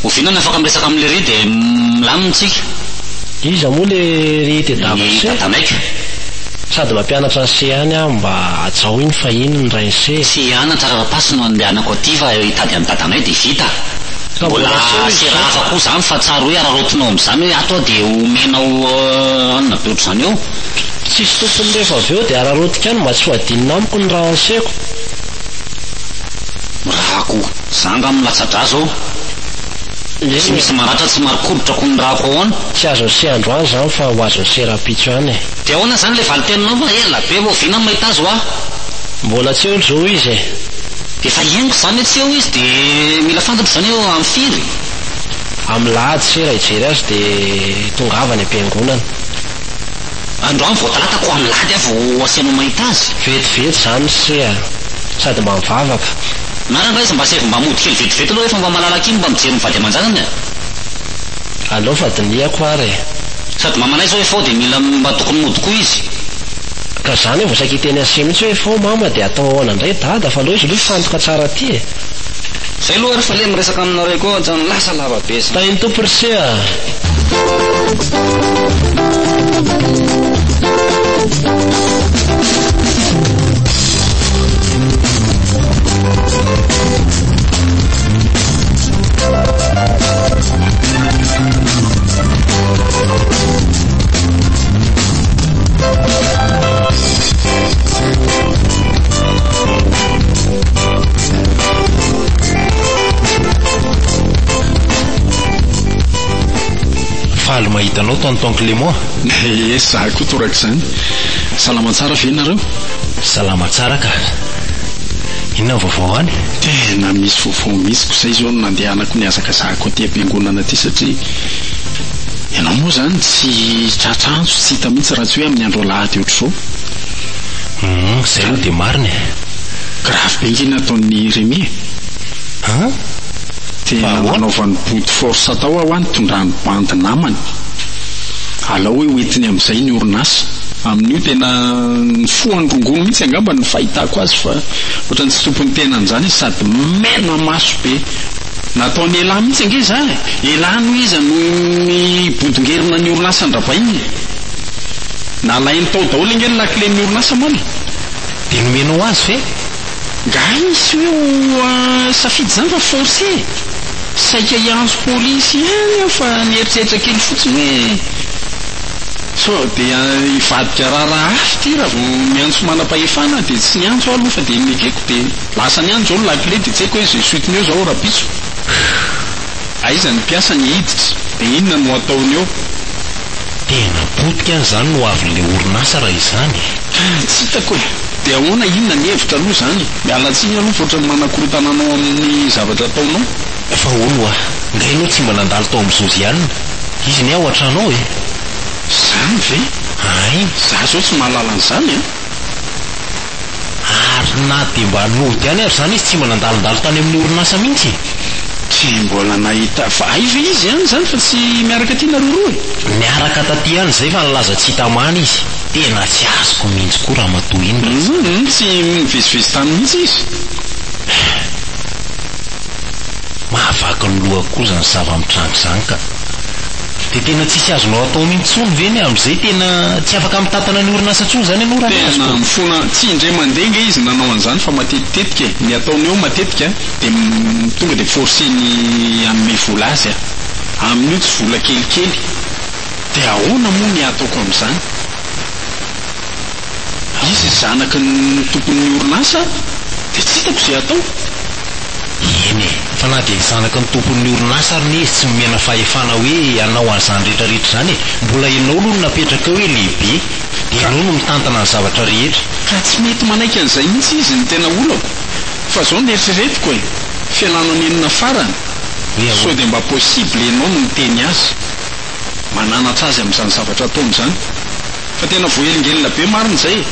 ovinana afaka miresaka amin'le ry dia milaminitsika iza moa le ry tedavasetamaiky sady mampianatra ny se any aho mba atsao iny fa iny ny ray se sy anatra rarapasy no andehanako aty fa hitady any dadanay dia vita mbola se raha hafa koa zany fa tsara hoe ararotinao am'izany hoe ato dia omenao anona be ohatr' zany eo tsisy tompony rehefa avy eo dia ararotika any mba tsy ho adinina amiko ny raha anseko rahako zanga amin'ny latsadra zao tsy misy maratra tsy marikoditra ko ny rahako ao any tsy azo se androany zany fa ho azo se rapitso any dia ahoana zany le valitenanao fa ela be vo vina ny mahita azo mbola tsy eo zao izy dia fa iengo zany tsy eo izy dia mila fantatra zany eo amin'ny firy amin'ny lahady se raha hijery azy dia tonga avany am-piangonana androany voatalatako amin'ny lahady avo asianao mahita azy vetivety zany se sady mba mivavaka marana izy mba sefy mba mody kely vetivety aloha efa mba malalaka iny mba mijery mivady aman-janany aleo fa diniako ary sady mamanay zao efao dia mila mba tokony mody koa izy ka zany hoe voasaky teny ase mihitsy hoe efao mama dia atao ahoana indray dada fa aloha izy aloha fantoka tsara ty zay aloha rehefa le miresaka aminareo koa zany lasa lava be tainy tomporisea faly mahitanao tonton Clément zaho koa toraka izany salama tsara ve nareo salama tsara ka inona vaovao any tena misy vaovao misy ko zay zao no nandehanako ny azaka zahako aty am-piangonana aty satria ianao moa zany tsy tratranso tsy hita mihitsy raha tsy hoe amin'ny andro alahady ohatr'izao zay aloha dia marina grave be ingina ataon'ny Rémi tena nanaovany bout de force atao aho any tondrany bandy namany alao hoe hoentiny amin'izay ny orinasa amin'io tena foany rongono mihitsy angamba ny fahitako azy fa ohatrany tsy tompony tena an'izany izy sady mena maso be nataony elahy mihitsy ange za elahy no izy no ny bodongerina ny orinasa andrabainy nalainy tao daholo inge ny lakile ny orinasa moany dia nomenao azy ve nga misy hoe safidy zany fa forcé saika hiantso polisy any fa nieritreritra kely fotsiny hoe so dia hivadika raharaha afy ty raha miantso manam-pahefana dia tsy niantso aloha fa dia mekeko dia lasa niantso zao lakile dia tsy haiko hoe zay soitiny eo zao rapitso aiza ny mpiasa ny hiditra dia inona no ataony eo tena potika any zany no avin'le orinasa raha izany tsy hitako e dia ahoana inona ny hevitra aloha zany mialatsiny aloha fotrany manakorotananao amin'ny zavatra ataonao fa olo nga ianao tsy mba nandalo tao amin'ny Josiane izy ny ao an-tranao zany ve ay za zao tsy mahalala an'izany ary na dia mba nody any ary zany izy tsy mba nandalondalo tany amin'ny orinasa mihitsy tsy mbola nahita fa ay ve izy any zany fa tsy miaraka ty naroroa miaraka taty any zay fa nalaza tsy hitamana izy tena tsy azoko mihitsy koa raha matoy iny tsy mivezivezy tany mihitsy izy mahavaky ny loha koa zany zava-mitrango zany ka dia tena tsisy azonao atao mintsony veny amin'izay tena tsy afaka mitantana ny orinasa tsony zany ianao raha tena mifona tsy indray mandenga izy nanao an'izany fa matetitetika ny ataony eo matetika dia tonga dia forceny amin'ny vola azy amin'io tsy vola kelikely dia ahoana moa ny ataoko amin'izany izy zanaky ny tompon'ny orinasa dia tsy hitako izay atao eny fa na dia zanaky ny tompon'ny orinasa ary ny izy tsy momena fahefana hoe anao an'izany rehetrarehetra zany mbola ianao aloha no napetraka hoe lehibe dia ianao no mitantana ny zavatra rehetra ka tsy mety manaiky an'izay mihitsy izy ny tena olako fa zao ny eritreretiko e fialananenina farany sao dia mba possible ianao no miteny azy mananatra azy amin'izany zavatra ataony zany fa tena voelingelina be marina izay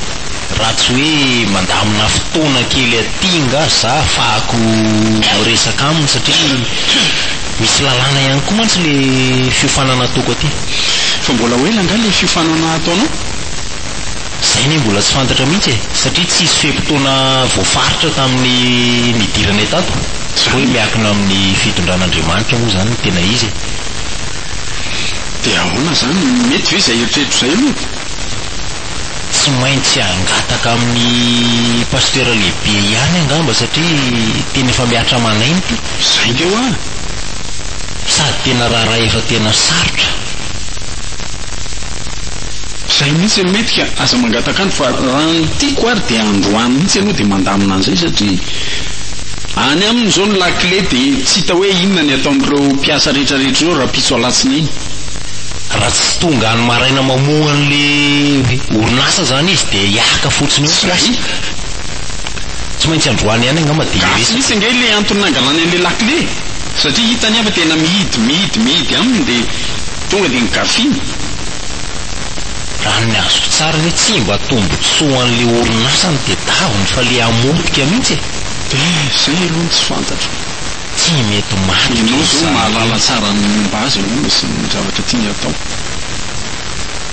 raha tsy hoe mandamina fotoana kely atinga za fahako resaka aminy satria misy lalàna ihany koa mantsy le fiofanana ataoko aty fa mbola hoe langa le fiofanana ataonao zay ne mbola tsy fantatra mihitsy satria tsy isy fe-potoana voafaritra tamin'ny nidirana tato hoe miakina amin'ny fitondran'Andriamanitra moa zany tena izy dia ahoana zany mety ve izay eritreritro izay aloha tsy maintsy angataka amin'ny paster lehibe ihany angamba satria tena efa miatra manainy ty zay leo a sady tena raharaha efa tena sarotra zay mihitsy mety ka aza mangataka any fa raha ny tiako ary dia androany mihitsy ianao dia mandamina an'izay satria any aminy zao ny lakle dia tsy hita hoe inona ny ataon'ireo mpiasa rehetrarehetra ireo raha pitso alatsina iny raha tsy tonga any maraina mamohan'le orinasa zany izy dia hiaka fotsiny eo piasa tsy maintsy androany ihany angamba dia gasy misy angay le antony nangalany an'le lakle satria hitany afa tena mihidy aminy dia tonga dia nigafiny raha ny azoko tsara ny tsy mba tombotsoan'le orinasany dia daviny fa le amotika mihitsy zay aloha tsy fantatro tsy mety maty ianao zao mahalala tsara ny momba azy ianao sy ny zavatra tiany atao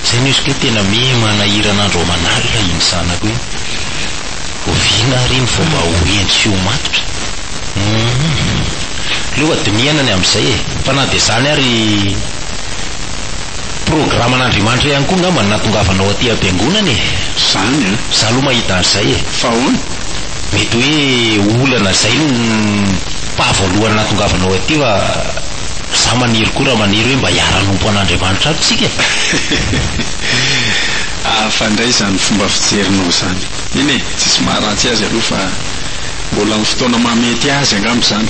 zay ny izy koe tena manahiran'andro manalina iny zanako hoe ovina reny fa mba hoendy sy ho matotra leoa dimianany amin'izay fa na dia zany ary programan'Andriamanitra ihany koa ngamba natongavanao aty am-piangonana zany a za aloha mahita an'izay fa hoana mety hoe olana zay pahavoalohany natongavanao aty fa za maniry koa raha maniry hoe mba hiara-nompo an'Andriamanitra aby tsika fandray zany fomba fijerinao zany iny e tsisy maharatsy azy aloha fa mbola ny fotoana mamety azy angamba zany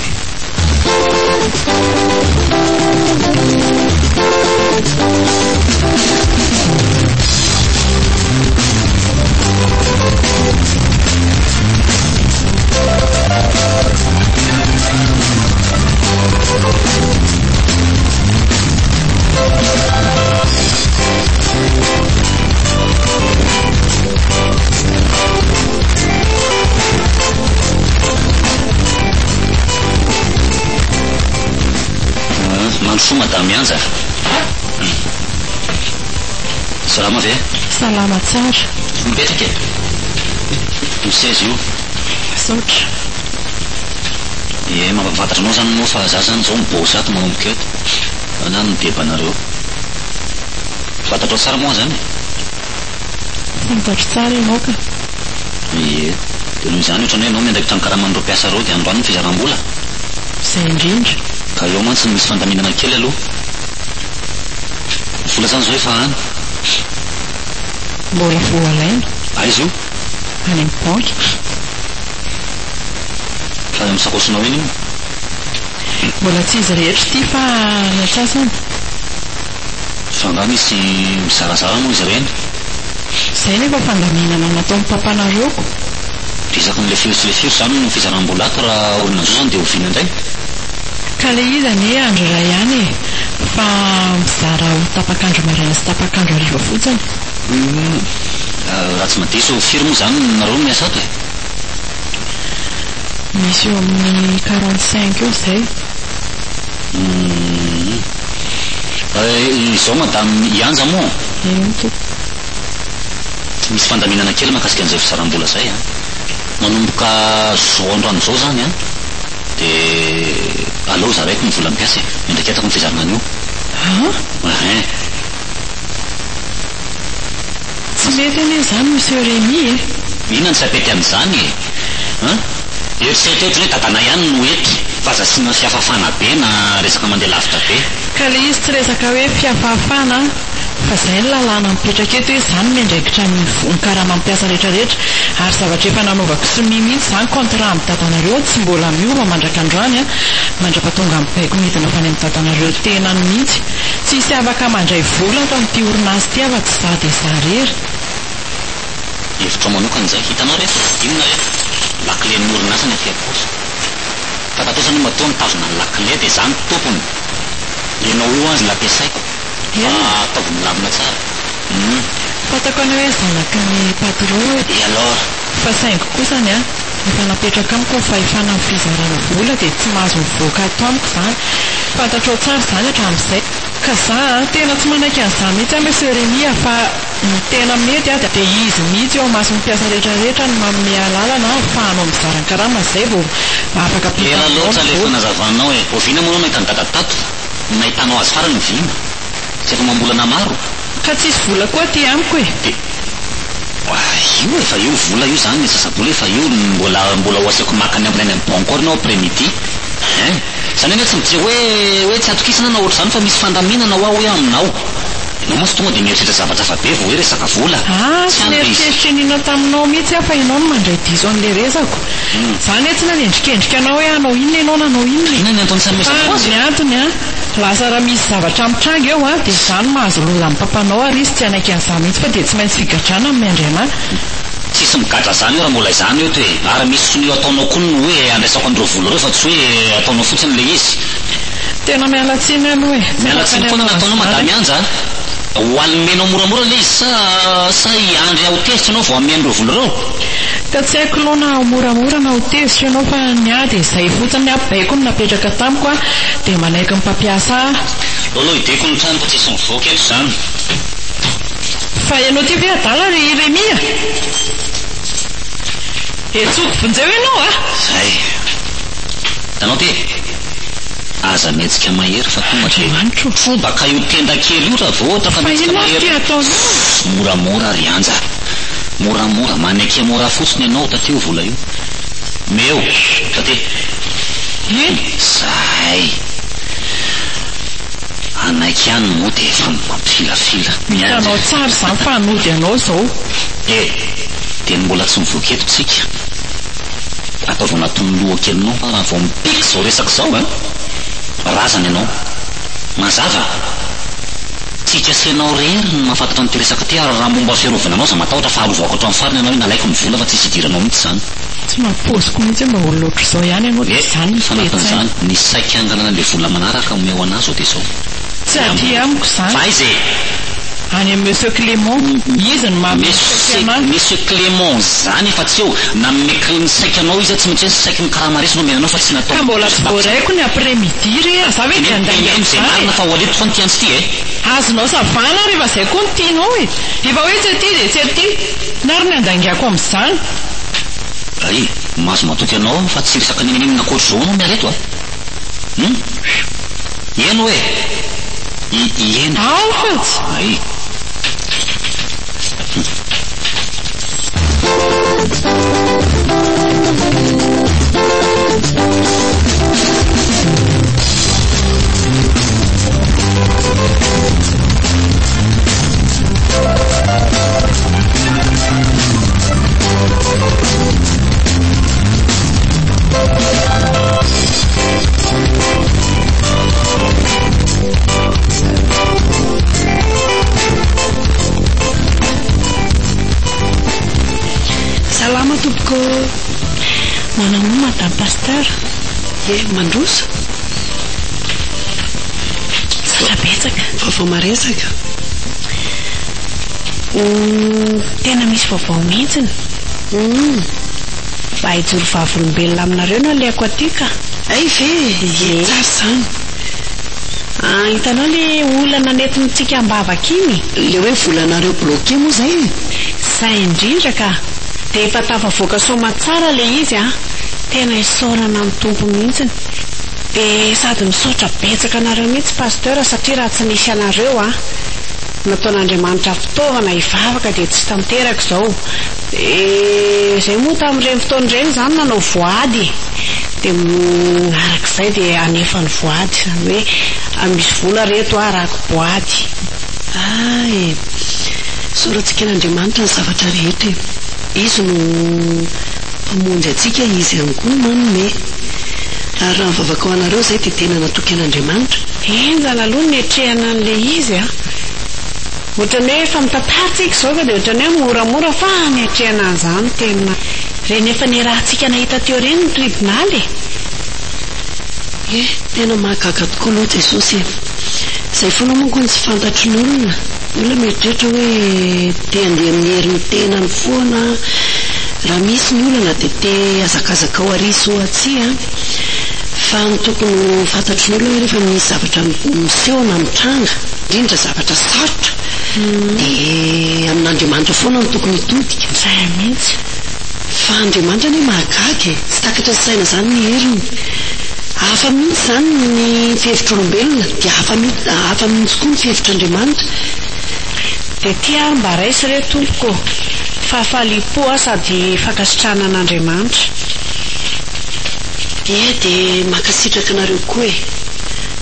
Mandro madame Anja salama ve salama tsara mipetraka misaizy io saotra mampafantatranao zany anao fa za zany zao mibosy ato manomboka eto na ny bebanareo fantatrao tsara moa zany fantatro tsara ianao ka dia noho izany ohatrany hoe anao miandraikitra ny karaman'ireo mpiasa reo dia androany ny fizaram-bola izay indrindra ka eo mantsy misy fandaminana kely aloha vola zany zao efa any mbola voalaina aizy io any amin'ny banky fa amin'ny sakosonao iny io mbola tsy izy rehetra ty fa ny atsasany fa nga misy mizarazara moa izy ireny izay nefa fandaminana nataon'ny papanareo risaka n'le firy sy le firy zany no fizaram-bola ato raha olona zao zany dia ovina indray ka le izy ane andro iray ihany fa mizara ho tapakandro maraina sy tapakandro hariva fotsiny raha tsy madiso firy moa zany nareo miasa ato misy eo amin'ny 45 eo izay izao madame Ianja moa to misy fandaminana kely mahakasika an'izay fizaram-bola zay manomboka zao androany zao zany dia aleo za raiky ny vola mpiasa indraiky atako ny fizarana an'io tsy mety anie zany monsieur Rémy e. Inona ny sapety amin'izany e? Eritseritra ohatra hoe dadana ihany no ety fa zasiana fiafafana be na resaka mandeha lavitra be. Ka le izy tsy resaka hoe fiafafana fa izay ny lalàna mipetraka eto hoe izany miandraikitra ny karama mampiasa rehetrarehetra ary zavatra efa nanaovako sy mihitsy izany contrat amin'ny dadanareo tsy mbola miova mandrakandroany a mandrapatonga amin'ny baiko midina fa any amin'ny dadanareo tenany mihitsy tsy isy afaka mandray vola ato amin'ity orinasy ty afa tsy za dia za rery. Hevitra manokana izay hitanao rehefa inona hoe laklen'ny orinasa ny afiakosa fa tatosany matoa mitazona ny lakle dia izany tompony ianao io azy lampiasaiko fa ataovy milamina tsara. Fatako any hoe zanaka ny patron e alors fa saingy kosany a efa napetraka amiko fa efa na fizarana vola dia tsy mahazo mivoaka ato amiko izany fantatrao tsara izany hatramin'izay ka za tena tsy manaiky an'izany mihitsy a monsieur Rémy fa ny tena mety a dia izy mihitsy eo maso mpiasa rehetrarehetra ny manome alalana ahafahanao mizarany karama izay vao afaka ela loatra le efa nazavanao e ovina moa nahita ny dadatato nahitanao azy farany vina tsy efa mambolana maro ka tsisy vola koa ty amiko e. Io efa io vola io zany sasabola efa io mbola oasako makany amin'any amin'ny bancory nao après-midi zany hoe tsy midira hoe tsy atokisana na ohatr'izany fa misy fandaminana ho hoe aminao ianao moa sy tonga dia mieritritra zavatra fa be vao hoe resaka vola tsy mieritreritra ninao taminao mihitsy afa ianao no mandray diso an'le resako zany hoe tsy nanendrikendrika anao hoe anao inona ianao nanao inona ny antony samesako azy ny antony a lasa raha misy zavatra mitranga eo a dia zany mahazo loza amin'ny papanao ary izy tsy anaiky an'izany mihitsy fa dia tsy maintsy figadrana amin'ny andriana tsisy migadra zany io raha mbola izany eo to hoe ary misy sonio ataonao koa no hoe andraisako andreo vola reo fa tsy hoe ataonao fotsiny le izy tena mialatsiny aloha e mialatsiny foana nataonao madamy anja ho almenao moramora le izy sa hiandry ahotezitra ianao vao amen'ireo vola reo ka tsy haiko loha na moramora na hotezitra ianao fa niady izay fotsiny ny abaiko ny napetraka tamiko a dia manaiky ny mpampiasa loloha ideko ny tranoko tsisy mivoaka eto zany fa ianao ty ve adala ry Rémy a etsoko vonjeo ianao a zay tanao ty aza metsika mahery fa tonga trobaka io tenda kely io raha vao ohatra fa metsika mahery moramora ry anja moramora manaiky mora fotsiny ianao tateo vola io meo taty zay anaiky ihany moa dia efa mampifilafila mitanao tsara izany fa hanody anao zao dia mbola tsy mivoaka eto tsika ataovy anaton'ny loha kelinao fa raha vao mipiky zao resaka zao razana ianao mazava tsy hikasianao rery ny mahafantatra nyty resaka ty ary raha momba fiarovana anao za matahotra fa halovako hatro amin'ny fariny ianao hoe nalaiko ny vola fa tsisy hidiranao mihitsy zany tsy mampoziko mihitsy mba olo loatra izao ihany ianao dia zany fanapan'izany ny saika angalana le vola manaraka omeo anazy zao dia zao tsy aty amiko zany fa izy any amin'ny monsieur Clément izy ny monsieur Clément zany efa tsy eo na meky ny saika anao izy tsy maintsy hoe saiky ny karamaresy no menanao fa tsy natao ka mbola tsy voaraiko ny après-midi ry za hoe dia andaizay marina fa hoaleto fa ny tiantsy ty azonao savana rehefa izay koa ny tianao e efa hoe tsy aty dia tsy aty na ry ny andangako amin'izany ay mahazo matoky anao fa tsy resaka ninina koatra zao anao miareto eno hoe iena ao fatsy ay salama tompoko manamo madame pasteur mandroso sarabetsaka vaovao maresaka tena misy vaovao mihitsiny mba hijoro vavolombelona aminareo no aleako aty ka ay ve tsara zany hitanao le olana nentintsika ambavaka iny le hoe volanareo bloqué moa zay indrindra ka dia efa tafavoaka soma tsara le izy tena isaorana amin'ny tompo mihitsiny dia sady misaotra betsaka anareo mihitsy pasteur satria raha tsy nisy anareo nataon'Andriamanitra fitaovana hivavaka dia tsy tanteraka izao. Izay moa tamin'ireny fotoan'ireny izany nanao voady dia arak'izay dia anefa ny voady izany hoe misy vola reto arako boady. Soratsika n'Andriamanitra ny zavatra rehetra. Izy no mpamonjy antsika, izy ihany koa manome. Ary raha mivavaka ho anareo izay dia tena natoky an'Andriamanitra. Enjana aloha ny etrehana an'ilay izy ohatrany hoe efa mitantatsika izao ka dia ohatrany hoe moramora fa ny etrehana an'izany tena reny efa ny rahantsika nahita teo ireny ny tribonaly. Tena mahagaga tokoa aloha Jesosy. Izay foana manko ny tsy fantatry ny olona. Olona mieritreritra hoe te handeha amin'ny herin'ny tenany foana. Raha misy ny olana dia te hazakazaka ao arisy ho atsia. Fa ny tokony fantatry ny olona hoe rehefa misy zavatra miseho na mitranga, indrindra zavatra sarotra, dia amin'Andriamanitra foana no tokony hitodika. Izay mihitsy. Fa Andriamanitra ny mahagaga, tsy takatra ny saina izany ny heriny. Hafa mihitsy izany ny fihevitryolombelona dia hafa mihitsy koa ny fihevitr'Andriamanitra. Dia tia mba raisy re tompoko fahafalipo sady fankasitrahana an'Andriamanitra. Dia mankasitraka anareo koa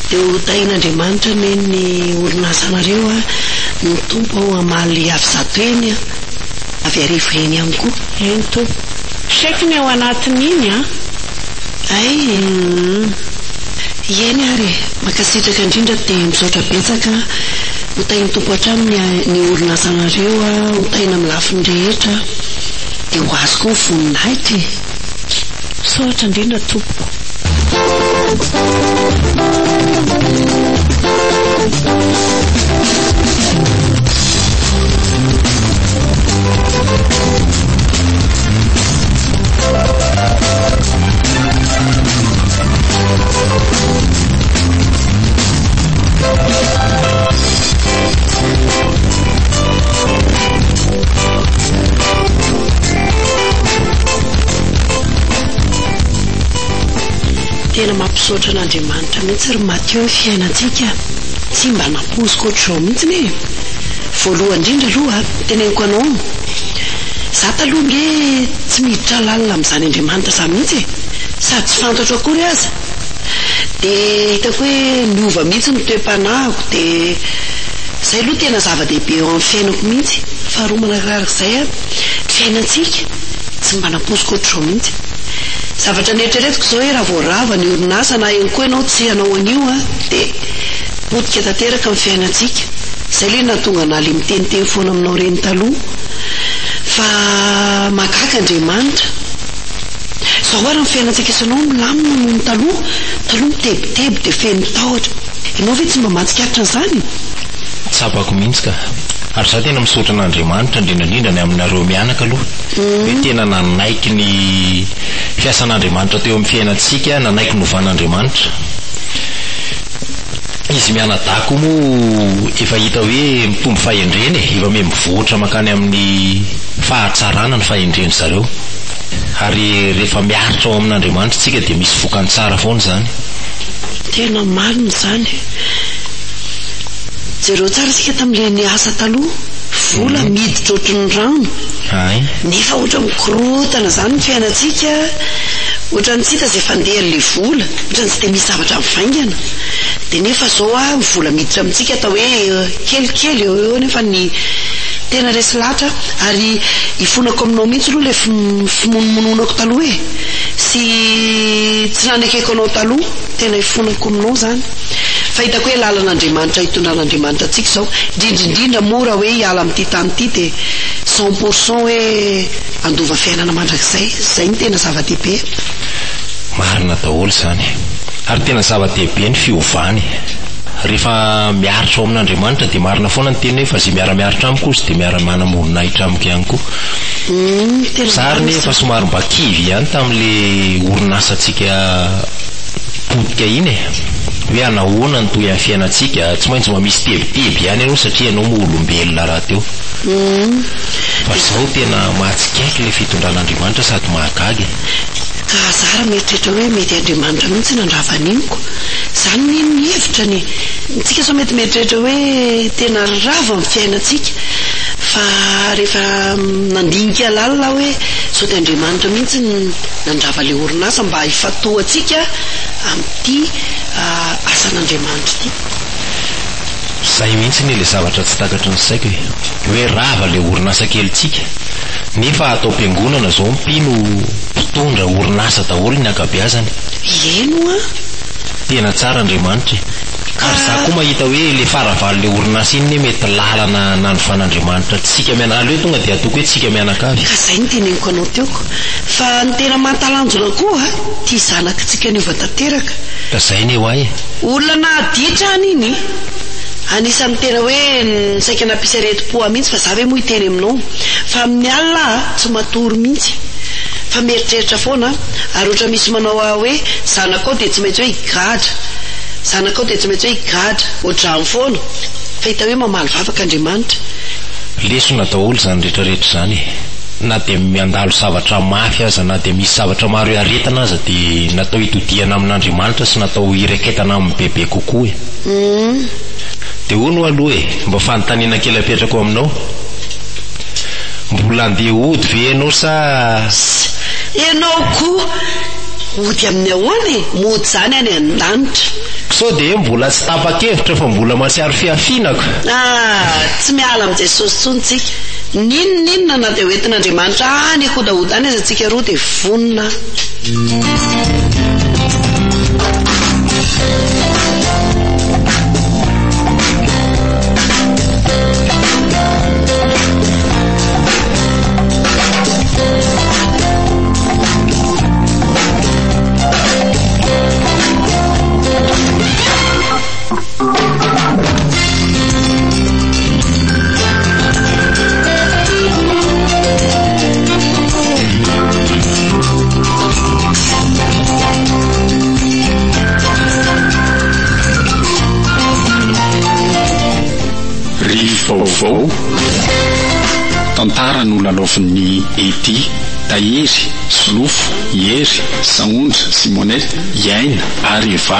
dia ho tahin'Andriamanitra ny orinasanareo ny tompo ao amaly avy zato eny avy arivo eny ihany koa. Eny tompo saiko ny ao anatin'iny Ieny ary mankasitraka indrindra dia misaotra betsaka ho tahin'ny tompo hatramin'ny ny orinasanareo ho tahina amin'ny lafiny rehetra dia ho azo koa voninahitra. Misaotra indrindra tompo. Tena mampisaotra an'Andriamanitra mihitsy ry Matteo ny fiainantsika. Tsy mba nampoziko ohatr'izao mihitsy ne. Voalohany indrindra aloha teneniko anao, za taloha nge tsy miditra lalina amin'izany Andriamanitra za mihitsy sady tsy fantatro akory aza. Dia hitako hoe miova mihitsy ny toe-panahiko dia izay aloha tena zava-dehibe eo amin'ny fiainako mihitsy. Faharoa manarakarak'izay fiainantsika tsy mba nampoziko ohatr'izao mihitsy. Zavatra nieritreretiko izao hoe raha voarava ny orinasa na eny koa ianao tsy hanao an'io dia potika tanteraka amin'ny fiainantsika. Izay ilay nahatonga naly miteniteny foana aminao reny taloha. Fa mahagaga Andriamanitra. Izao ary amin'ny fiainantsika isanao milamina noho ny taloha mitebiteby dia feno tahotra. Ianao ve tsy mba mahatsikatra an'izany? Tsapako mihitsy ka. Ary za tena misaotra an'Andriamanitra indrindrandrindra ny aminareo mianaka aloha. Hoe tena nanaiky ny fiasan'Andriamanitra teo amin'ny fiainantsika, nanaiky novan'Andriamanitra. Izy mianadako moa efa hita hoe mitombo fahendreny efa mivoatra makany amin'ny fahatsarana ny fahendreny zareo. Ary rehefa miaritra ao amin'Andriamanitra tsika dia misy vokany tsara foana izany. Tena marina izany. Jereo tsara sika tamin'ilay niasa taloha, vola miditra ohatran'ny rano. Nefa ohatra mikorotana izany ny fiainantsika, ohatran'ny tsy hita izay fandehan'ilay vola, ohatran'ny tsy dia misy zavatra mivaingana. Dia nefa izao vola miditra amintsika atao hoe kelikely eo nefa ny tena resy lahatra. Ary ifonako aminao mihitsy aloha ilay fimonomononako taloha sy tsy nanekeko anao taloha, tena ifonako aminao izany. Fa hitako hoe lalan'Andriamanitra hitondran'Andriamanitra antsika izao, indrindrindrindra mora hoe hiala amin'ity tany ity dia 100% hoe andova fiainana mandrakizay. Izay ny tena zava-dehibe. Marina daholo izany. Ary tena zava-dehibe ny fiovany. Rehefa miaritra ao amin'Andriamanitra dia marina foana ny teny hoe fa izay miara-miaritra amiko izy dia miara-manamoninaitra amiko ihany koa. Sary nefa somary mba kivy ihany tamin'ilay orinasantsika potika iny hoe anahoana ny toy amin'ny fiainantsika, tsy maintsy mba misy tebiteby ihany ianao satria ianao moolombelona raha teo. Fa izao tena mahatsikaiky ilay fitondran'Andriamanitra sady mahagaga. ka zara mieritrehitra hoe mety Andriamanitra mihitsy nandravanimiko zany ny hevitra tsika so mety mieritrehitra hoe tena rava amin'ny fiainantsika fa rehefa nandinika lalina hoe sao dia Andriamanitra mihitsy nandrava le orinasa mba hifatoatsika amin'ity asan'Andriamanitra ity. Zay mihitsy ny le zavatra tsy takatry ny saiko hoe rava le orinasa kelitsika nefa atao am-piangonana zao mpino mpitondra orinasa daholo ny ankabeazany. Eno a tena tsara Andriamanitra ka za koa mahita hoe le faravaly le orinasa iny mety lalana nanofan'Andriamanitra tsika mianakavy hoe tonga dia atoko hoe tsika mianakavy. Ka zay ny teneniko anao teoko fa ny tena mahatalanjona koa tia zanakitsika niova tanteraka. Ka zay ny eo ahy olona nahaditra any iny anisan'ny tena hoe saika nampisy areti-po mihitsy fa za hoe moa hiteny aminao fa amin'ny alina tsy matory mihitsy fa mieritreritra foana ary ohatra misy manao hoe zanakao dia tsy maintsy hoe higadra zanakao dia tsy maintsy hoe higadra ohatrany foana fa hita hoe mamaly vavaka Andriamanitra. lesona daholo zany rehetrarehetra zany na dia miandalo zavatra mafy aza na dia misy zavatra maro aretana aza dia natao hitodiana amin'Andriamanitra sy natao hireketana amin'ny bebe kokoa dia hono aloha mba fanontaniana kely apetrako aminao mbola andeha ody ve ianao sa ianao koa ody amin'ny ahoany mody zany any an-danitra sao dia mbola tsy tapa-kevitra fa mbola matsiaro fiafinako. Tsy miala amin'izay Jesosy tsontsika ninona na dia hoentin'Andriamanitra any kodaody any aza tsika roa dia vonona. Vaovao tantara no lalaovin'ny Edy, Tahiry, Solofo, Hery, Saondra, Simonette, Iaina ary Eva.